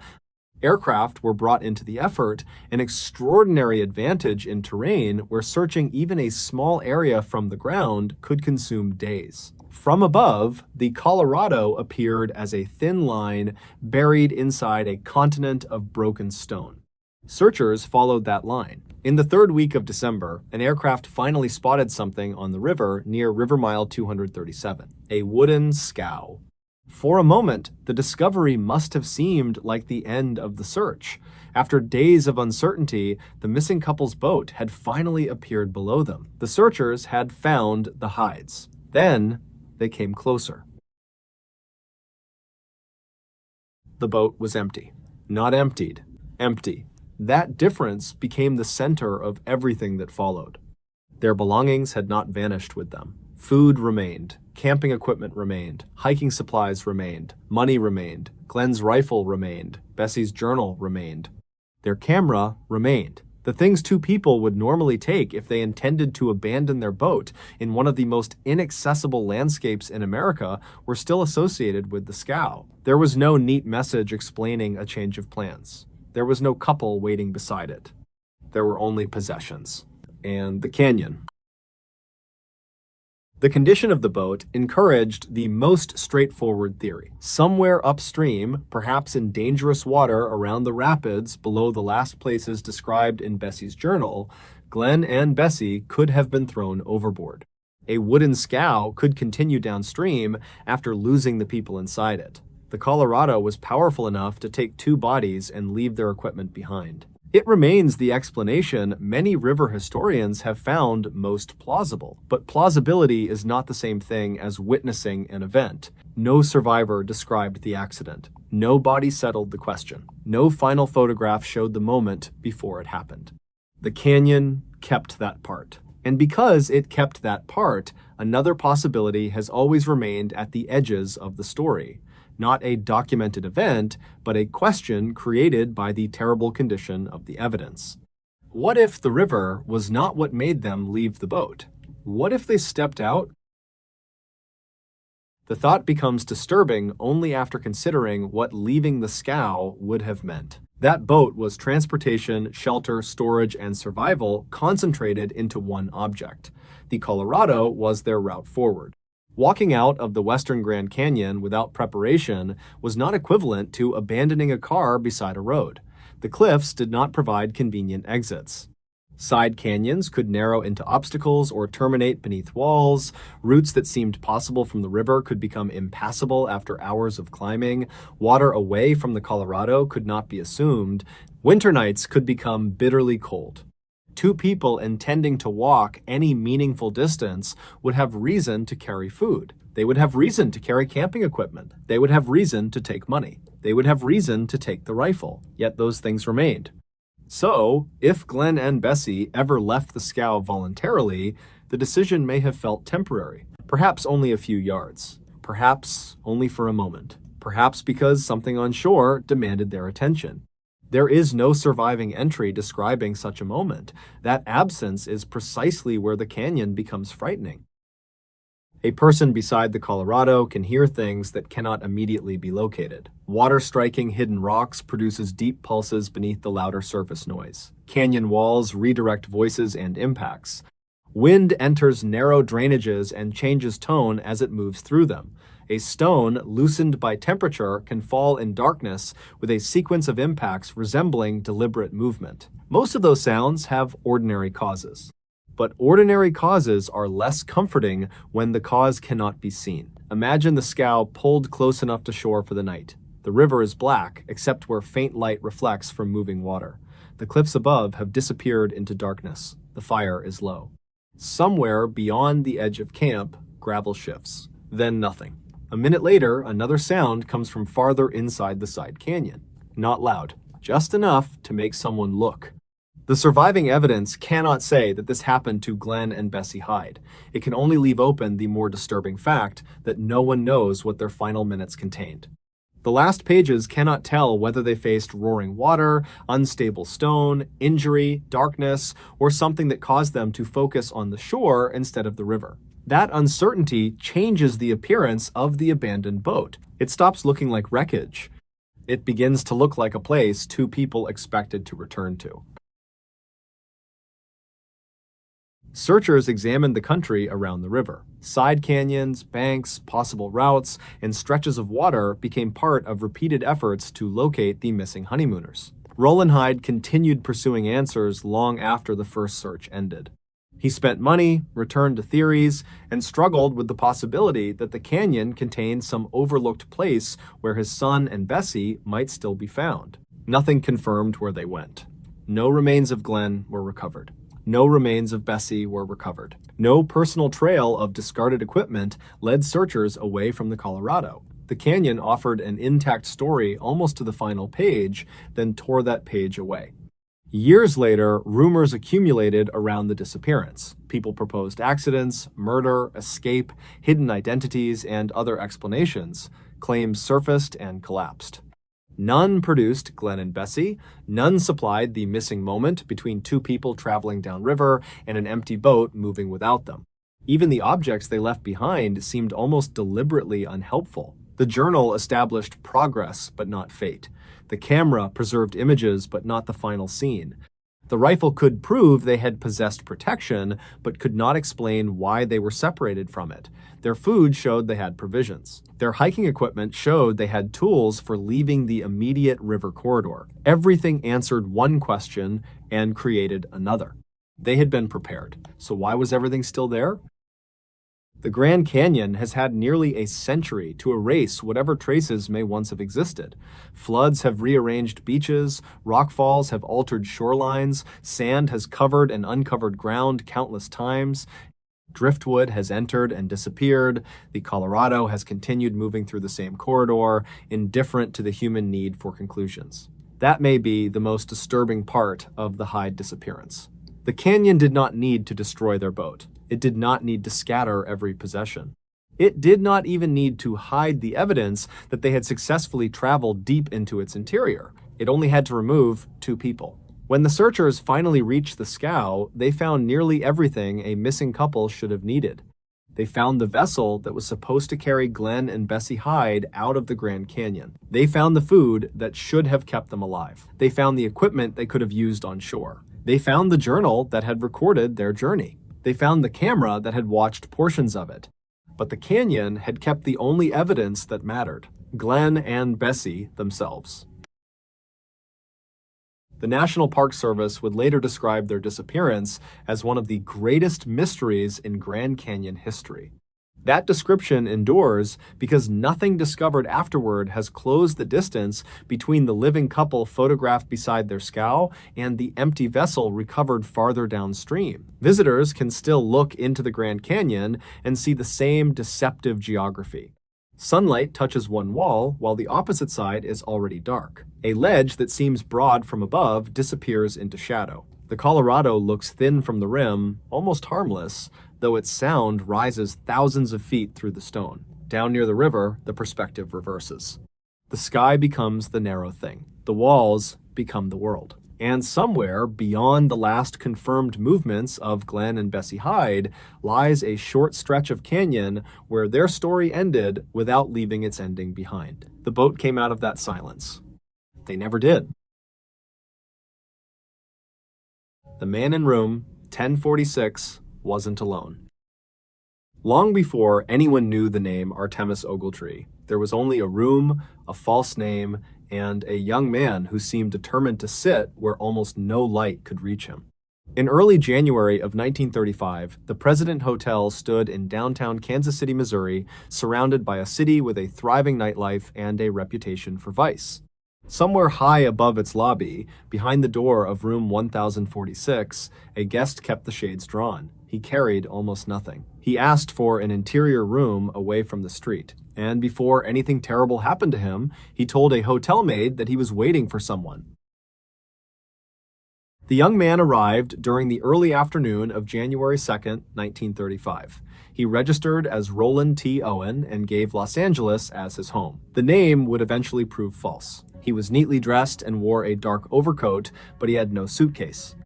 Aircraft were brought into the effort, an extraordinary advantage in terrain where searching even a small area from the ground could consume days. From above, the Colorado appeared as a thin line buried inside a continent of broken stone. Searchers followed that line. In the third week of December, an aircraft finally spotted something on the river near River Mile 237, a wooden scow. For a moment, the discovery must have seemed like the end of the search. After days of uncertainty, the missing couple's boat had finally appeared below them. The searchers had found the hides. Then, they came closer. The boat was empty. Not emptied. Empty. That difference became the center of everything that followed. Their belongings had not vanished with them. Food remained. Camping equipment remained. Hiking supplies remained. Money remained. Glenn's rifle remained. Bessie's journal remained. Their camera remained. The things two people would normally take if they intended to abandon their boat in one of the most inaccessible landscapes in America were still associated with the scow. There was no neat message explaining a change of plans. There was no couple waiting beside it. There were only possessions. And the canyon. The condition of the boat encouraged the most straightforward theory. Somewhere upstream, perhaps in dangerous water around the rapids below the last places described in Bessie's journal, Glenn and Bessie could have been thrown overboard. A wooden scow could continue downstream after losing the people inside it. The Colorado was powerful enough to take two bodies and leave their equipment behind. It remains the explanation many river historians have found most plausible. But plausibility is not the same thing as witnessing an event. No survivor described the accident. No body settled the question. No final photograph showed the moment before it happened. The canyon kept that part. And because it kept that part, another possibility has always remained at the edges of the story. Not a documented event, but a question created by the terrible condition of the evidence. What if the river was not what made them leave the boat? What if they stepped out? The thought becomes disturbing only after considering what leaving the scow would have meant. That boat was transportation, shelter, storage, and survival concentrated into one object. The Colorado was their route forward. Walking out of the Western Grand Canyon without preparation was not equivalent to abandoning a car beside a road. The cliffs did not provide convenient exits. Side canyons could narrow into obstacles or terminate beneath walls. Routes that seemed possible from the river could become impassable after hours of climbing. Water away from the Colorado could not be assumed. Winter nights could become bitterly cold. Two people intending to walk any meaningful distance would have reason to carry food. They would have reason to carry camping equipment. They would have reason to take money. They would have reason to take the rifle. Yet those things remained. So, if Glenn and Bessie ever left the scow voluntarily, the decision may have felt temporary. Perhaps only a few yards. Perhaps only for a moment. Perhaps because something on shore demanded their attention. There is no surviving entry describing such a moment. That absence is precisely where the canyon becomes frightening. A person beside the Colorado can hear things that cannot immediately be located. Water striking hidden rocks produces deep pulses beneath the louder surface noise. Canyon walls redirect voices and impacts. Wind enters narrow drainages and changes tone as it moves through them. A stone, loosened by temperature, can fall in darkness with a sequence of impacts resembling deliberate movement. Most of those sounds have ordinary causes. But ordinary causes are less comforting when the cause cannot be seen. Imagine the scow pulled close enough to shore for the night. The river is black, except where faint light reflects from moving water. The cliffs above have disappeared into darkness. The fire is low. Somewhere beyond the edge of camp, gravel shifts. Then nothing. A minute later, another sound comes from farther inside the side canyon. Not loud, just enough to make someone look. The surviving evidence cannot say that this happened to Glenn and Bessie Hyde. It can only leave open the more disturbing fact that no one knows what their final minutes contained. The last pages cannot tell whether they faced roaring water, unstable stone, injury, darkness, or something that caused them to focus on the shore instead of the river. That uncertainty changes the appearance of the abandoned boat. It stops looking like wreckage. It begins to look like a place two people expected to return to. Searchers examined the country around the river. Side canyons, banks, possible routes, and stretches of water became part of repeated efforts to locate the missing honeymooners. Roland Hyde continued pursuing answers long after the first search ended. He spent money, returned to theories, and struggled with the possibility that the canyon contained some overlooked place where his son and Bessie might still be found. Nothing confirmed where they went. No remains of Glenn were recovered. No remains of Bessie were recovered. No personal trail of discarded equipment led searchers away from the Colorado. The canyon offered an intact story almost to the final page, then tore that page away. Years later, rumors accumulated around the disappearance. People proposed accidents, murder, escape, hidden identities, and other explanations. Claims surfaced and collapsed. None produced Glenn and Bessie. None supplied the missing moment between two people traveling downriver and an empty boat moving without them. Even the objects they left behind seemed almost deliberately unhelpful. The journal established progress, but not fate. The camera preserved images, but not the final scene. The rifle could prove they had possessed protection, but could not explain why they were separated from it. Their food showed they had provisions. Their hiking equipment showed they had tools for leaving the immediate river corridor. Everything answered one question and created another. They had been prepared. So why was everything still there? The Grand Canyon has had nearly a century to erase whatever traces may once have existed. Floods have rearranged beaches, rockfalls have altered shorelines, sand has covered and uncovered ground countless times, driftwood has entered and disappeared, the Colorado has continued moving through the same corridor, indifferent to the human need for conclusions. That may be the most disturbing part of the Hyde disappearance. The canyon did not need to destroy their boat. It did not need to scatter every possession. It did not even need to hide the evidence that they had successfully traveled deep into its interior. It only had to remove 2 people. When the searchers finally reached the scow, they found nearly everything a missing couple should have needed. They found the vessel that was supposed to carry Glenn and Bessie Hyde out of the Grand Canyon. They found the food that should have kept them alive. They found the equipment they could have used on shore. They found the journal that had recorded their journey. They found the camera that had watched portions of it. But the canyon had kept the only evidence that mattered: Glenn and Bessie themselves. The National Park Service would later describe their disappearance as one of the greatest mysteries in Grand Canyon history. That description endures because nothing discovered afterward has closed the distance between the living couple photographed beside their scow and the empty vessel recovered farther downstream. Visitors can still look into the Grand Canyon and see the same deceptive geography. Sunlight touches one wall while the opposite side is already dark. A ledge that seems broad from above disappears into shadow. The Colorado looks thin from the rim, almost harmless, though its sound rises thousands of feet through the stone. Down near the river, the perspective reverses. The sky becomes the narrow thing. The walls become the world. And somewhere beyond the last confirmed movements of Glenn and Bessie Hyde lies a short stretch of canyon where their story ended without leaving its ending behind. The boat came out of that silence. They never did. The man in room 1046 wasn't alone. Long before anyone knew the name Artemis Ogletree, there was only a room, a false name, and a young man who seemed determined to sit where almost no light could reach him. In early January of 1935, the President Hotel stood in downtown Kansas City, Missouri, surrounded by a city with a thriving nightlife and a reputation for vice. Somewhere high above its lobby, behind the door of room 1046, a guest kept the shades drawn. He carried almost nothing. He asked for an interior room away from the street, and before anything terrible happened to him, he told a hotel maid that he was waiting for someone. The young man arrived during the early afternoon of January 2nd, 1935. He registered as Roland T. Owen and gave Los Angeles as his home. The name would eventually prove false. He was neatly dressed and wore a dark overcoat, but he had no suitcase.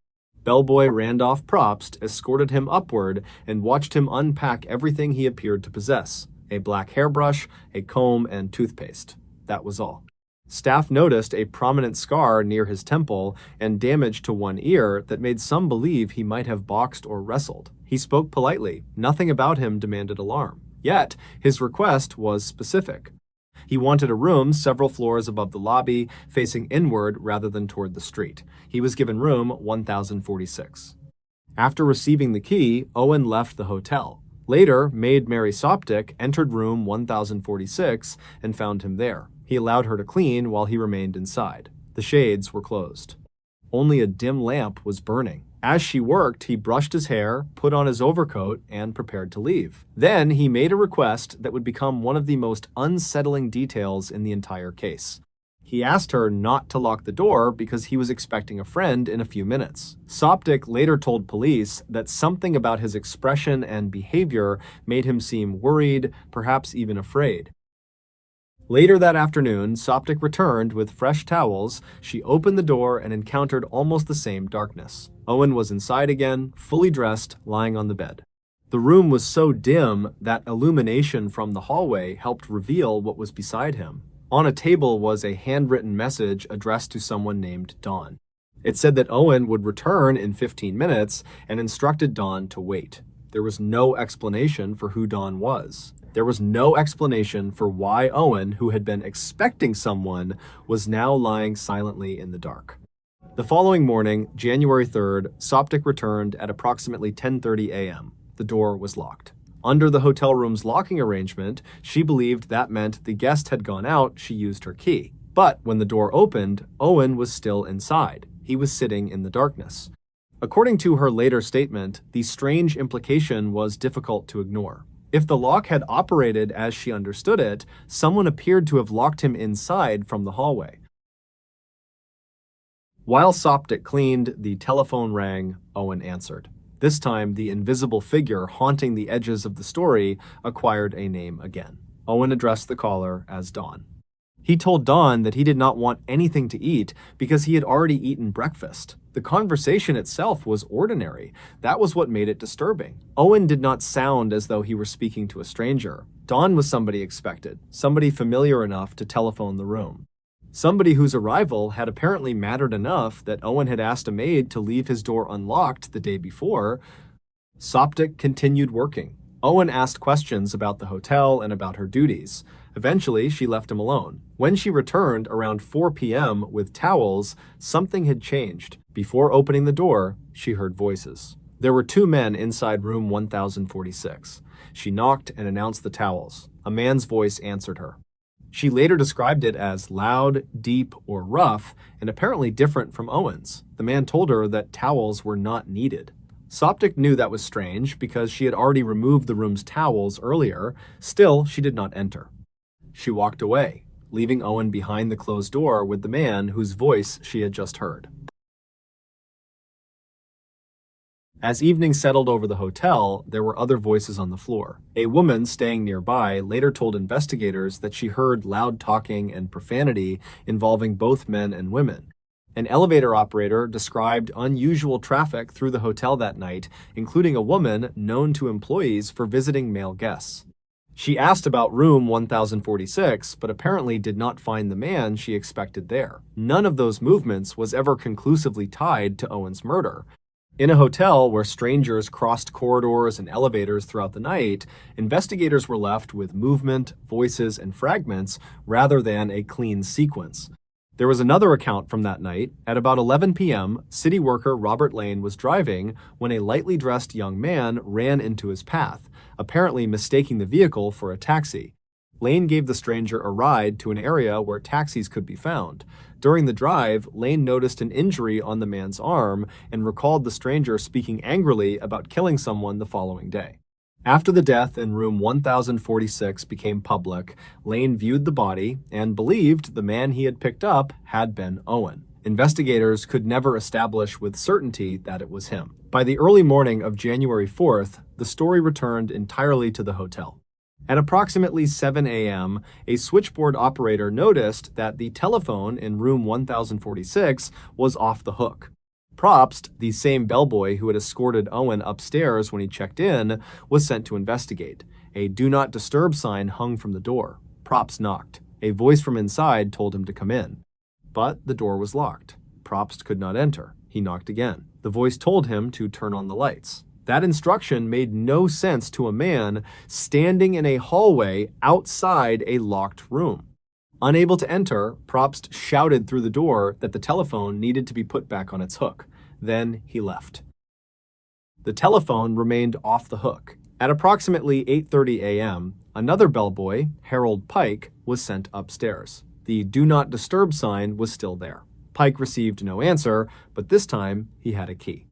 Bellboy Randolph Probst escorted him upward and watched him unpack everything he appeared to possess: a black hairbrush, a comb, and toothpaste. That was all. Staff noticed a prominent scar near his temple and damage to one ear that made some believe he might have boxed or wrestled. He spoke politely. Nothing about him demanded alarm. Yet, his request was specific. He wanted a room several floors above the lobby, facing inward rather than toward the street. He was given room 1046. After receiving the key, Owen left the hotel. Later, maid Mary Soptic entered room 1046 and found him there. He allowed her to clean while he remained inside. The shades were closed. Only a dim lamp was burning. As she worked, he brushed his hair, put on his overcoat, and prepared to leave. Then he made a request that would become one of the most unsettling details in the entire case. He asked her not to lock the door because he was expecting a friend in a few minutes. Soptic later told police that something about his expression and behavior made him seem worried, perhaps even afraid. Later that afternoon, Soptic returned with fresh towels. She opened the door and encountered almost the same darkness. Owen was inside again, fully dressed, lying on the bed. The room was so dim that illumination from the hallway helped reveal what was beside him. On a table was a handwritten message addressed to someone named Dawn. It said that Owen would return in 15 minutes and instructed Dawn to wait. There was no explanation for who Dawn was. There was no explanation for why Owen, who had been expecting someone, was now lying silently in the dark. The following morning, January 3rd, Soptic returned at approximately 10:30 a.m. The door was locked. Under the hotel room's locking arrangement, she believed that meant the guest had gone out, she used her key. But when the door opened, Owen was still inside. He was sitting in the darkness. According to her later statement, the strange implication was difficult to ignore. If the lock had operated as she understood it, someone appeared to have locked him inside from the hallway. While Soptic cleaned, the telephone rang. Owen answered. This time, the invisible figure haunting the edges of the story acquired a name again. Owen addressed the caller as Dawn. He told Dawn that he did not want anything to eat because he had already eaten breakfast. The conversation itself was ordinary. That was what made it disturbing. Owen did not sound as though he were speaking to a stranger. Dawn was somebody expected, somebody familiar enough to telephone the room. Somebody whose arrival had apparently mattered enough that Owen had asked a maid to leave his door unlocked the day before. Soptic continued working. Owen asked questions about the hotel and about her duties. Eventually, she left him alone. When she returned around 4 p.m. with towels, something had changed. Before opening the door, she heard voices. There were 2 men inside room 1046. She knocked and announced the towels. A man's voice answered her. She later described it as loud, deep, or rough, and apparently different from Owen's. The man told her that towels were not needed. Soptic knew that was strange because she had already removed the room's towels earlier. Still, she did not enter. She walked away, leaving Owen behind the closed door with the man whose voice she had just heard. As evening settled over the hotel, there were other voices on the floor. A woman staying nearby later told investigators that she heard loud talking and profanity involving both men and women. An elevator operator described unusual traffic through the hotel that night, including a woman known to employees for visiting male guests. She asked about room 1046, but apparently did not find the man she expected there. None of those movements was ever conclusively tied to Owen's murder. In a hotel where strangers crossed corridors and elevators throughout the night, investigators were left with movement, voices, and fragments rather than a clean sequence. There was another account from that night. At about 11 p.m., city worker Robert Lane was driving when a lightly dressed young man ran into his path, apparently mistaking the vehicle for a taxi. Lane gave the stranger a ride to an area where taxis could be found. During the drive, Lane noticed an injury on the man's arm and recalled the stranger speaking angrily about killing someone the following day. After the death in room 1046 became public, Lane viewed the body and believed the man he had picked up had been Owen. Investigators could never establish with certainty that it was him. By the early morning of January 4th, the story returned entirely to the hotel. At approximately 7 a.m., a switchboard operator noticed that the telephone in room 1046 was off the hook. Probst, the same bellboy who had escorted Owen upstairs when he checked in, was sent to investigate. A "Do Not Disturb" sign hung from the door. Probst knocked. A voice from inside told him to come in. But the door was locked. Probst could not enter. He knocked again. The voice told him to turn on the lights. That instruction made no sense to a man standing in a hallway outside a locked room. Unable to enter, Probst shouted through the door that the telephone needed to be put back on its hook. Then he left. The telephone remained off the hook. At approximately 8:30 a.m., another bellboy, Harold Pike, was sent upstairs. The "Do Not Disturb" sign was still there. Pike received no answer, but this time he had a key.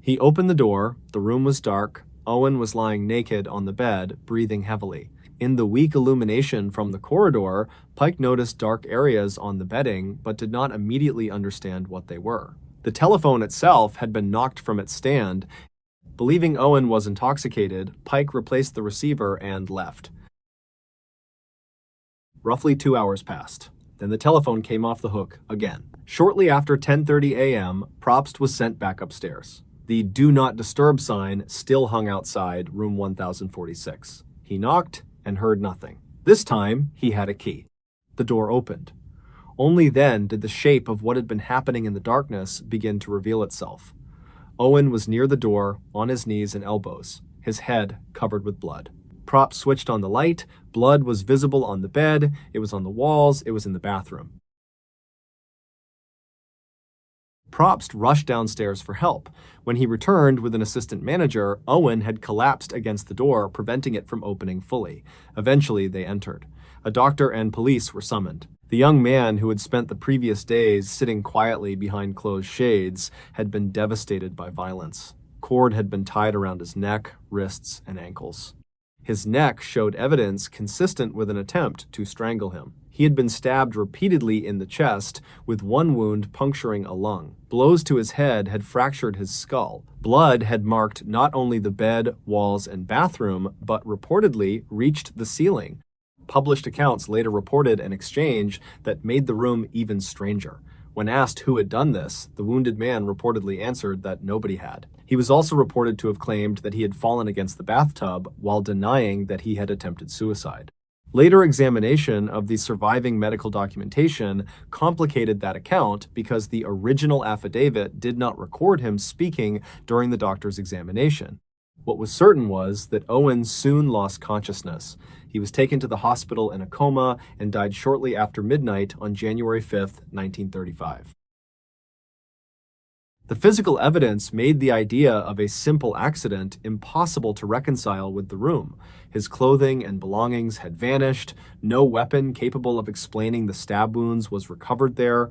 He opened the door. The room was dark. Owen was lying naked on the bed, breathing heavily. In the weak illumination from the corridor, Pike noticed dark areas on the bedding, but did not immediately understand what they were. The telephone itself had been knocked from its stand. Believing Owen was intoxicated, Pike replaced the receiver and left. Roughly 2 hours passed. Then the telephone came off the hook again. Shortly after 10:30 a.m., Probst was sent back upstairs. The "Do Not Disturb" sign still hung outside room 1046. He knocked and heard nothing. This time, he had a key. The door opened. Only then did the shape of what had been happening in the darkness begin to reveal itself. Owen was near the door, on his knees and elbows, his head covered with blood. Probst switched on the light. Blood was visible on the bed. It was on the walls. It was in the bathroom. Probst rushed downstairs for help. When he returned with an assistant manager, Owen had collapsed against the door, preventing it from opening fully. Eventually, they entered. A doctor and police were summoned. The young man, who had spent the previous days sitting quietly behind closed shades, had been devastated by violence. Cord had been tied around his neck, wrists, and ankles. His neck showed evidence consistent with an attempt to strangle him. He had been stabbed repeatedly in the chest, with one wound puncturing a lung. Blows to his head had fractured his skull. Blood had marked not only the bed, walls, and bathroom, but reportedly reached the ceiling. Published accounts later reported an exchange that made the room even stranger. When asked who had done this, the wounded man reportedly answered that nobody had. He was also reported to have claimed that he had fallen against the bathtub while denying that he had attempted suicide. Later examination of the surviving medical documentation complicated that account because the original affidavit did not record him speaking during the doctor's examination. What was certain was that Owen soon lost consciousness. He was taken to the hospital in a coma and died shortly after midnight on January 5, 1935. The physical evidence made the idea of a simple accident impossible to reconcile with the room. His clothing and belongings had vanished. No weapon capable of explaining the stab wounds was recovered there.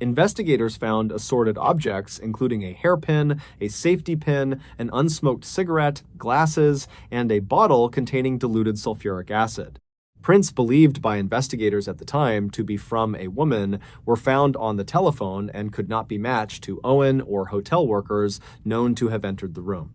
Investigators found assorted objects, including a hairpin, a safety pin, an unsmoked cigarette, glasses, and a bottle containing diluted sulfuric acid. Prints believed by investigators at the time to be from a woman were found on the telephone and could not be matched to Owen or hotel workers known to have entered the room.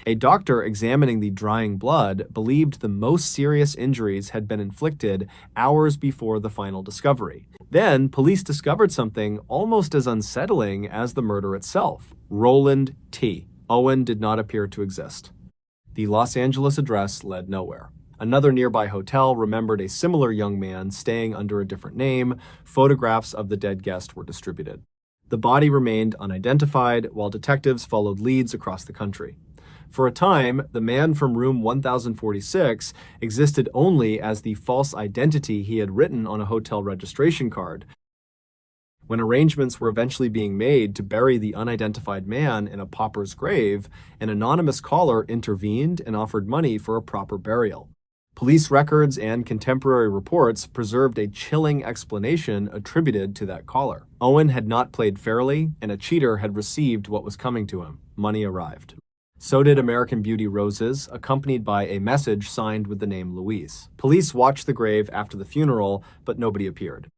A doctor examining the drying blood believed the most serious injuries had been inflicted hours before the final discovery. Then, police discovered something almost as unsettling as the murder itself. Roland T. Owen did not appear to exist. The Los Angeles address led nowhere. Another nearby hotel remembered a similar young man staying under a different name. Photographs of the dead guest were distributed. The body remained unidentified while detectives followed leads across the country. For a time, the man from room 1046 existed only as the false identity he had written on a hotel registration card. When arrangements were eventually being made to bury the unidentified man in a pauper's grave, an anonymous caller intervened and offered money for a proper burial. Police records and contemporary reports preserved a chilling explanation attributed to that caller. Owen had not played fairly, and a cheater had received what was coming to him. Money arrived. So did American Beauty roses, accompanied by a message signed with the name Louise. Police watched the grave after the funeral, but nobody appeared.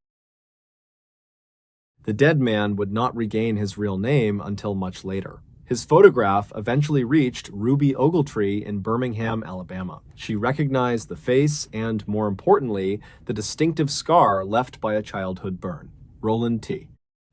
The dead man would not regain his real name until much later. His photograph eventually reached Ruby Ogletree in Birmingham, Alabama. She recognized the face and, more importantly, the distinctive scar left by a childhood burn. Roland T.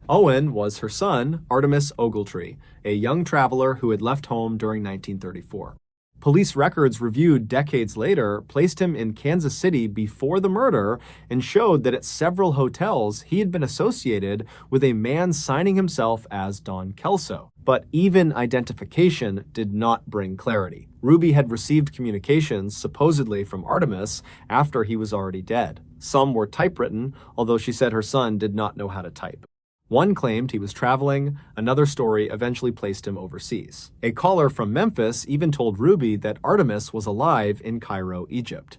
Owen was her son, Artemis Ogletree, a young traveler who had left home during 1934. Police records reviewed decades later placed him in Kansas City before the murder and showed that at several hotels he had been associated with a man signing himself as Don Kelso. But even identification did not bring clarity. Ruby had received communications supposedly from Artemis after he was already dead. Some were typewritten, although she said her son did not know how to type. One claimed he was traveling, another story eventually placed him overseas. A caller from Memphis even told Ruby that Artemis was alive in Cairo, Egypt.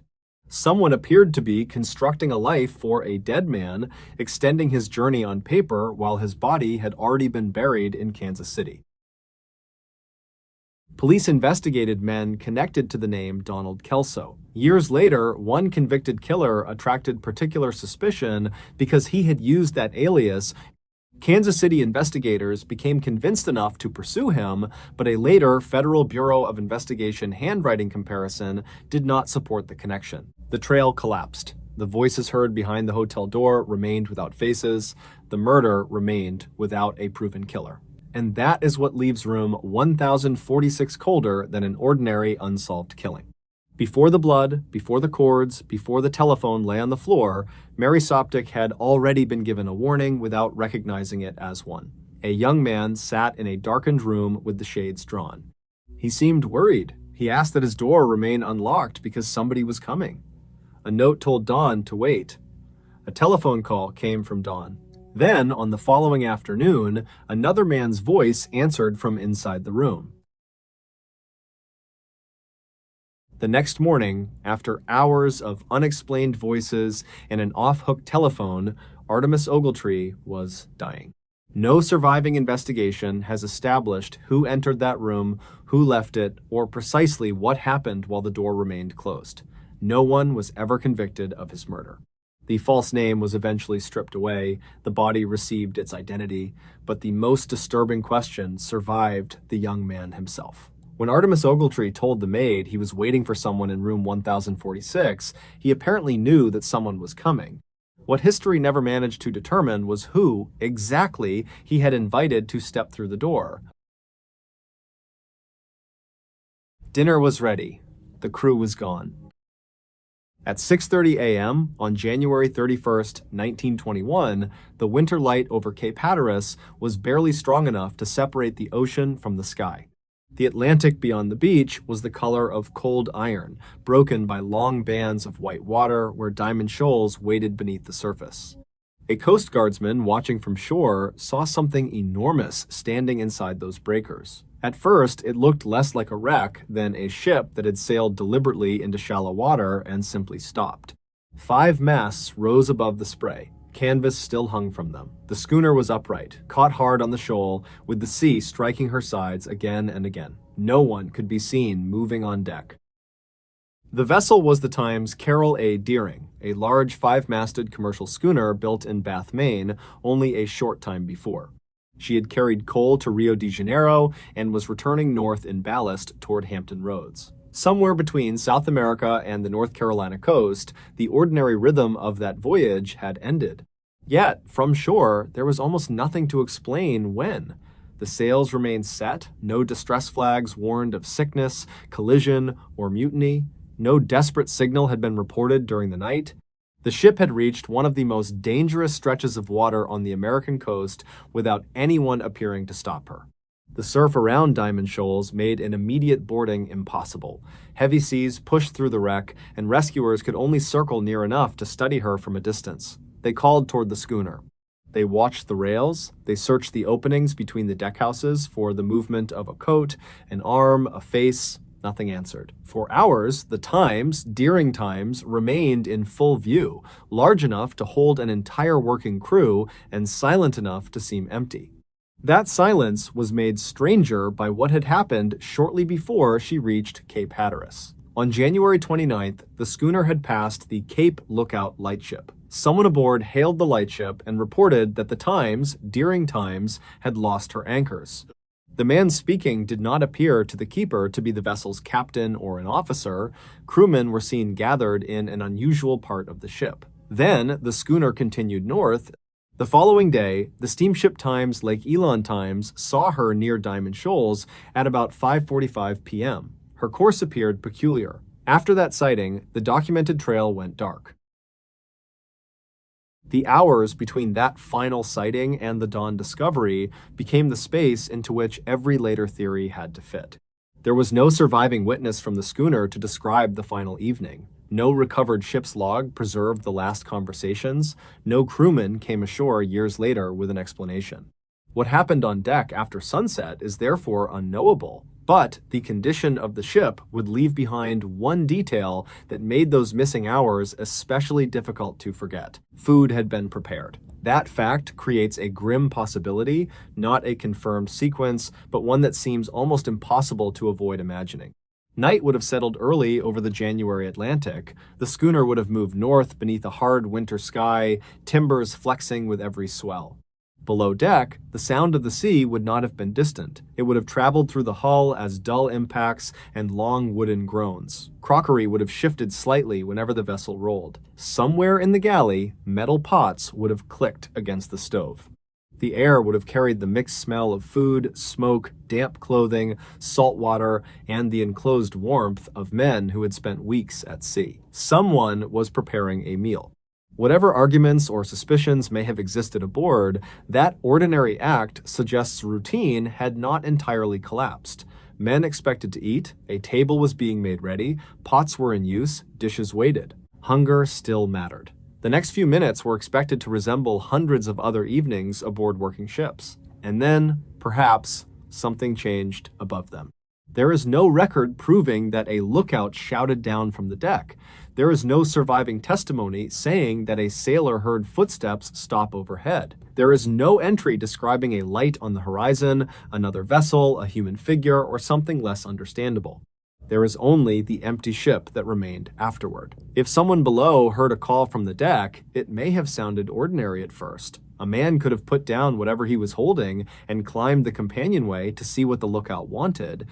Someone appeared to be constructing a life for a dead man, extending his journey on paper while his body had already been buried in Kansas City. Police investigated men connected to the name Donald Kelso. Years later, one convicted killer attracted particular suspicion because he had used that alias. Kansas City investigators became convinced enough to pursue him, but a later Federal Bureau of Investigation handwriting comparison did not support the connection. The trail collapsed. The voices heard behind the hotel door remained without faces. The murder remained without a proven killer. And that is what leaves room 1046 colder than an ordinary unsolved killing. Before the blood, before the cords, before the telephone lay on the floor, Mary Soptic had already been given a warning without recognizing it as one. A young man sat in a darkened room with the shades drawn. He seemed worried. He asked that his door remain unlocked because somebody was coming. A note told Dawn to wait. A telephone call came from Dawn. Then, on the following afternoon, another man's voice answered from inside the room. The next morning, after hours of unexplained voices and an off-hook telephone, Artemis Ogletree was dying. No surviving investigation has established who entered that room, who left it, or precisely what happened while the door remained closed. No one was ever convicted of his murder. The false name was eventually stripped away, the body received its identity, but the most disturbing question survived the young man himself. When Artemis Ogletree told the maid he was waiting for someone in room 1046, he apparently knew that someone was coming. What history never managed to determine was who, exactly, he had invited to step through the door. Dinner was ready. The crew was gone. At 6:30 a.m. on January 31st, 1921, the winter light over Cape Hatteras was barely strong enough to separate the ocean from the sky. The Atlantic beyond the beach was the color of cold iron, broken by long bands of white water where diamond shoals waded beneath the surface. A Coast Guardsman watching from shore saw something enormous standing inside those breakers. At first, it looked less like a wreck than a ship that had sailed deliberately into shallow water and simply stopped. 5 masts rose above the spray. Canvas still hung from them. The schooner was upright, caught hard on the shoal, with the sea striking her sides again and again. No one could be seen moving on deck. The vessel was the Times Carroll A. Deering, a large 5-masted commercial schooner built in Bath, Maine, only a short time before. She had carried coal to Rio de Janeiro and was returning north in ballast toward Hampton Roads. Somewhere between South America and the North Carolina coast, the ordinary rhythm of that voyage had ended. Yet, from shore, there was almost nothing to explain when. The sails remained set, no distress flags warned of sickness, collision, or mutiny. No desperate signal had been reported during the night. The ship had reached one of the most dangerous stretches of water on the American coast without anyone appearing to stop her. The surf around Diamond Shoals made an immediate boarding impossible. Heavy seas pushed through the wreck, and rescuers could only circle near enough to study her from a distance. They called toward the schooner. They watched the rails. They searched the openings between the deckhouses for the movement of a coat, an arm, a face. Nothing answered. For hours, the Times, Deering Times, remained in full view, large enough to hold an entire working crew and silent enough to seem empty. That silence was made stranger by what had happened shortly before she reached Cape Hatteras. On January 29th, the schooner had passed the Cape Lookout lightship. Someone aboard hailed the lightship and reported that the Times, Deering Times, had lost her anchors. The man speaking did not appear to the keeper to be the vessel's captain or an officer. Crewmen were seen gathered in an unusual part of the ship. Then, the schooner continued north. The following day, the steamship Times Lake Elon Times saw her near Diamond Shoals at about 5:45 p.m. Her course appeared peculiar. After that sighting, the documented trail went dark. The hours between that final sighting and the dawn discovery became the space into which every later theory had to fit. There was no surviving witness from the schooner to describe the final evening. No recovered ship's log preserved the last conversations. No crewman came ashore years later with an explanation. What happened on deck after sunset is therefore unknowable. But the condition of the ship would leave behind one detail that made those missing hours especially difficult to forget. Food had been prepared. That fact creates a grim possibility, not a confirmed sequence, but one that seems almost impossible to avoid imagining. Night would have settled early over the January Atlantic. The schooner would have moved north beneath a hard winter sky, timbers flexing with every swell. Below deck, the sound of the sea would not have been distant. It would have traveled through the hull as dull impacts and long wooden groans. Crockery would have shifted slightly whenever the vessel rolled. Somewhere in the galley, metal pots would have clicked against the stove. The air would have carried the mixed smell of food, smoke, damp clothing, salt water, and the enclosed warmth of men who had spent weeks at sea. Someone was preparing a meal. Whatever arguments or suspicions may have existed aboard, that ordinary act suggests routine had not entirely collapsed. Men expected to eat, a table was being made ready, pots were in use, dishes waited. Hunger still mattered. The next few minutes were expected to resemble hundreds of other evenings aboard working ships. And then, perhaps, something changed above them. There is no record proving that a lookout shouted down from the deck. There is no surviving testimony saying that a sailor heard footsteps stop overhead. There is no entry describing a light on the horizon, another vessel, a human figure, or something less understandable. There is only the empty ship that remained afterward. If someone below heard a call from the deck, it may have sounded ordinary at first. A man could have put down whatever he was holding and climbed the companionway to see what the lookout wanted.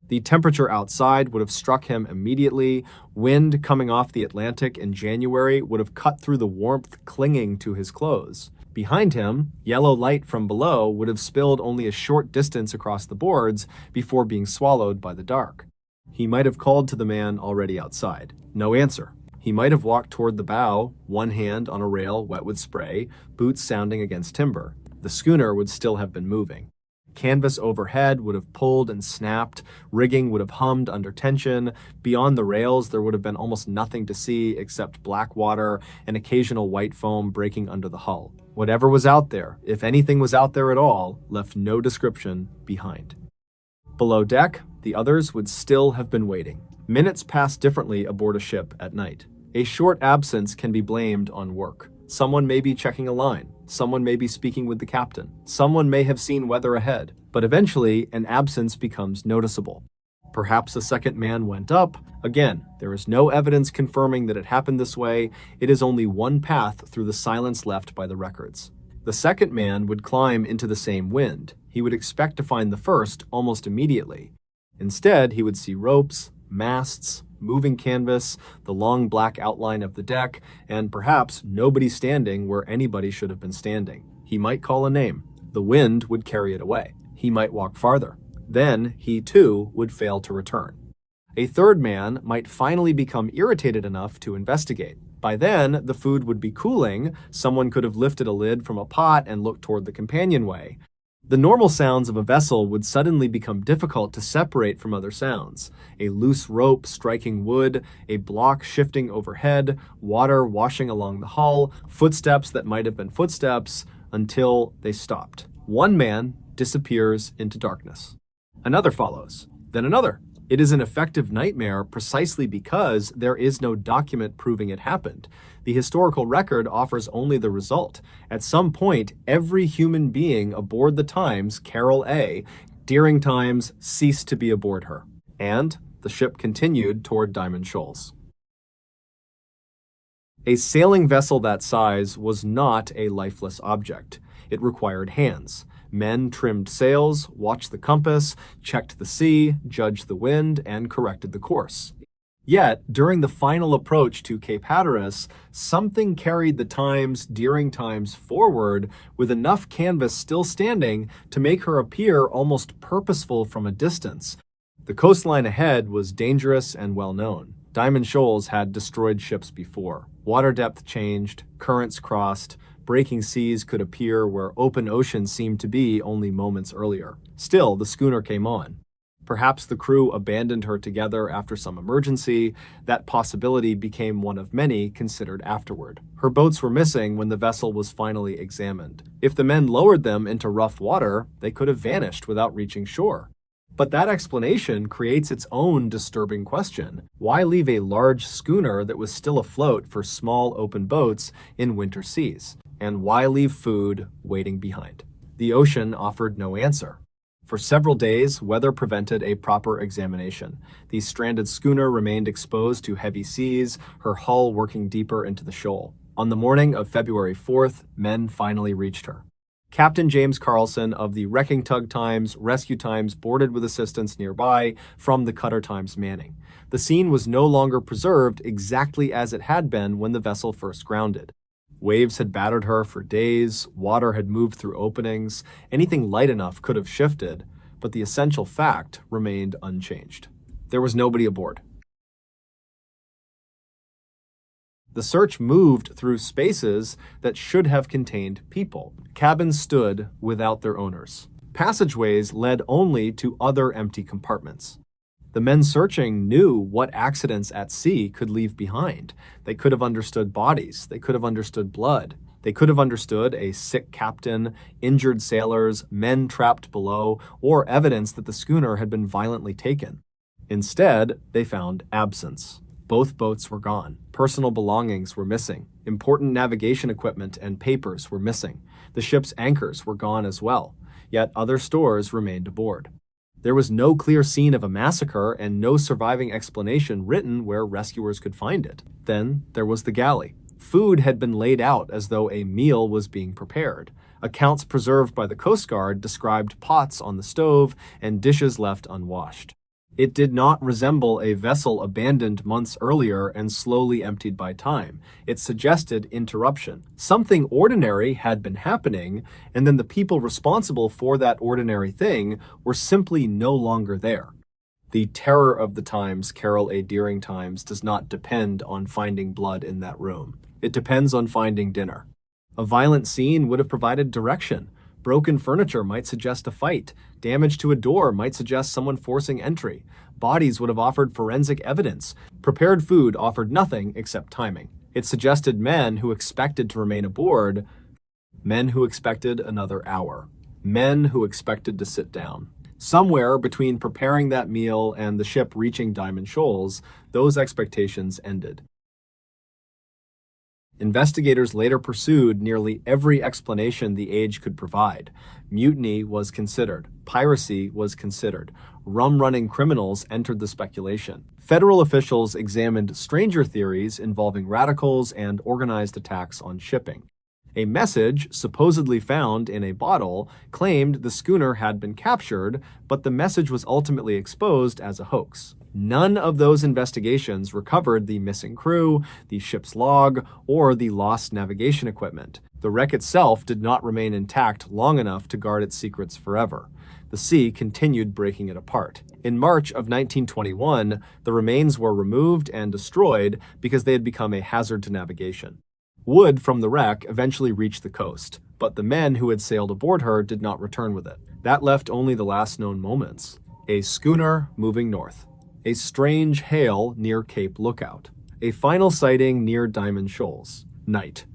The temperature outside would have struck him immediately. Wind coming off the Atlantic in January would have cut through the warmth clinging to his clothes. Behind him, yellow light from below would have spilled only a short distance across the boards before being swallowed by the dark. He might have called to the man already outside. No answer. He might have walked toward the bow, one hand on a rail wet with spray, boots sounding against timber. The schooner would still have been moving. Canvas overhead would have pulled and snapped, rigging would have hummed under tension. Beyond the rails, there would have been almost nothing to see except black water and occasional white foam breaking under the hull. Whatever was out there, if anything was out there at all, left no description behind. Below deck, the others would still have been waiting. Minutes passed differently aboard a ship at night. A short absence can be blamed on work. Someone may be checking a line. Someone may be speaking with the captain. Someone may have seen weather ahead. But eventually, an absence becomes noticeable. Perhaps a second man went up. Again, there is no evidence confirming that it happened this way. It is only one path through the silence left by the records. The second man would climb into the same wind. He would expect to find the first almost immediately. Instead, he would see ropes, masts, moving canvas, the long black outline of the deck, and perhaps nobody standing where anybody should have been standing. He might call a name. The wind would carry it away. He might walk farther. Then he too would fail to return. A third man might finally become irritated enough to investigate. By then, the food would be cooling. Someone could have lifted a lid from a pot and looked toward the companionway. The normal sounds of a vessel would suddenly become difficult to separate from other sounds. A loose rope striking wood, a block shifting overhead, water washing along the hull, footsteps that might have been footsteps, until they stopped. One man disappears into darkness. Another follows, then another. It is an effective nightmare precisely because there is no document proving it happened. The historical record offers only the result. At some point, every human being aboard the Times, Carol A., during times ceased to be aboard her. And the ship continued toward Diamond Shoals. A sailing vessel that size was not a lifeless object. It required hands. Men trimmed sails, watched the compass, checked the sea, judged the wind, and corrected the course. Yet, during the final approach to Cape Hatteras, something carried the Times during times forward with enough canvas still standing to make her appear almost purposeful from a distance. The coastline ahead was dangerous and well known. Diamond Shoals had destroyed ships before. Water depth changed, currents crossed, breaking seas could appear where open ocean seemed to be only moments earlier. Still, the schooner came on. Perhaps the crew abandoned her together after some emergency. That possibility became one of many considered afterward. Her boats were missing when the vessel was finally examined. If the men lowered them into rough water, they could have vanished without reaching shore. But that explanation creates its own disturbing question. Why leave a large schooner that was still afloat for small open boats in winter seas? And why leave food waiting behind? The ocean offered no answer. For several days, weather prevented a proper examination. The stranded schooner remained exposed to heavy seas, her hull working deeper into the shoal. On the morning of February 4th, men finally reached her. Captain James Carlson of the Wrecking Tug Times Rescue Times boarded with assistance nearby from the Cutter Times Manning. The scene was no longer preserved exactly as it had been when the vessel first grounded. Waves had battered her for days, water had moved through openings, anything light enough could have shifted, but the essential fact remained unchanged. There was nobody aboard. The search moved through spaces that should have contained people. Cabins stood without their owners. Passageways led only to other empty compartments. The men searching knew what accidents at sea could leave behind. They could have understood bodies. They could have understood blood. They could have understood a sick captain, injured sailors, men trapped below, or evidence that the schooner had been violently taken. Instead, they found absence. Both boats were gone. Personal belongings were missing. Important navigation equipment and papers were missing. The ship's anchors were gone as well. Yet other stores remained aboard. There was no clear scene of a massacre and no surviving explanation written where rescuers could find it. Then there was the galley. Food had been laid out as though a meal was being prepared. Accounts preserved by the Coast Guard described pots on the stove and dishes left unwashed. It did not resemble a vessel abandoned months earlier and slowly emptied by time. It suggested interruption. Something ordinary had been happening, and then the people responsible for that ordinary thing were simply no longer there. The terror of the times, Carol A. Deering times, does not depend on finding blood in that room. It depends on finding dinner. A violent scene would have provided direction. Broken furniture might suggest a fight. Damage to a door might suggest someone forcing entry. Bodies would have offered forensic evidence. Prepared food offered nothing except timing. It suggested men who expected to remain aboard, men who expected another hour, men who expected to sit down. Somewhere between preparing that meal and the ship reaching Diamond Shoals, those expectations ended. Investigators later pursued nearly every explanation the age could provide. Mutiny was considered. Piracy was considered. Rum-running criminals entered the speculation. Federal officials examined stranger theories involving radicals and organized attacks on shipping. A message, supposedly found in a bottle, claimed the schooner had been captured, but the message was ultimately exposed as a hoax. None of those investigations recovered the missing crew, the ship's log, or the lost navigation equipment. The wreck itself did not remain intact long enough to guard its secrets forever. The sea continued breaking it apart. In March of 1921, the remains were removed and destroyed because they had become a hazard to navigation. Wood from the wreck eventually reached the coast, but the men who had sailed aboard her did not return with it. That left only the last known moments. A schooner moving north. A strange hail near Cape Lookout. A final sighting near Diamond Shoals. Night.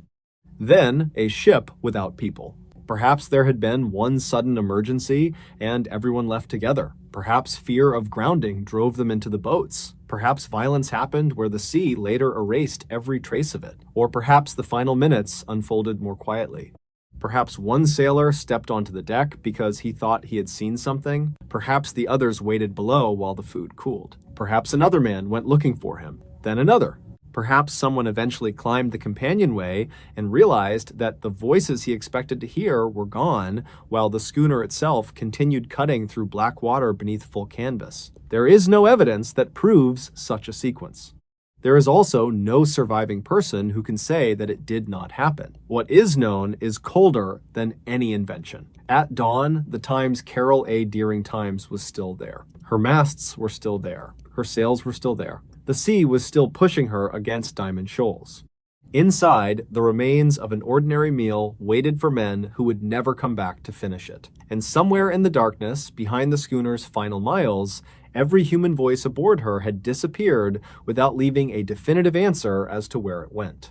Then a ship without people. Perhaps there had been one sudden emergency and everyone left together. Perhaps fear of grounding drove them into the boats. Perhaps violence happened where the sea later erased every trace of it. Or perhaps the final minutes unfolded more quietly. Perhaps one sailor stepped onto the deck because he thought he had seen something. Perhaps the others waited below while the food cooled. Perhaps another man went looking for him. Then another. Perhaps someone eventually climbed the companionway and realized that the voices he expected to hear were gone, while the schooner itself continued cutting through black water beneath full canvas. There is no evidence that proves such a sequence. There is also no surviving person who can say that it did not happen. What is known is colder than any invention. At dawn, the Times Carol A. Deering Times was still there. Her masts were still there. Her sails were still there. The sea was still pushing her against Diamond Shoals. Inside, the remains of an ordinary meal waited for men who would never come back to finish it. And somewhere in the darkness, behind the schooner's final miles, every human voice aboard her had disappeared without leaving a definitive answer as to where it went.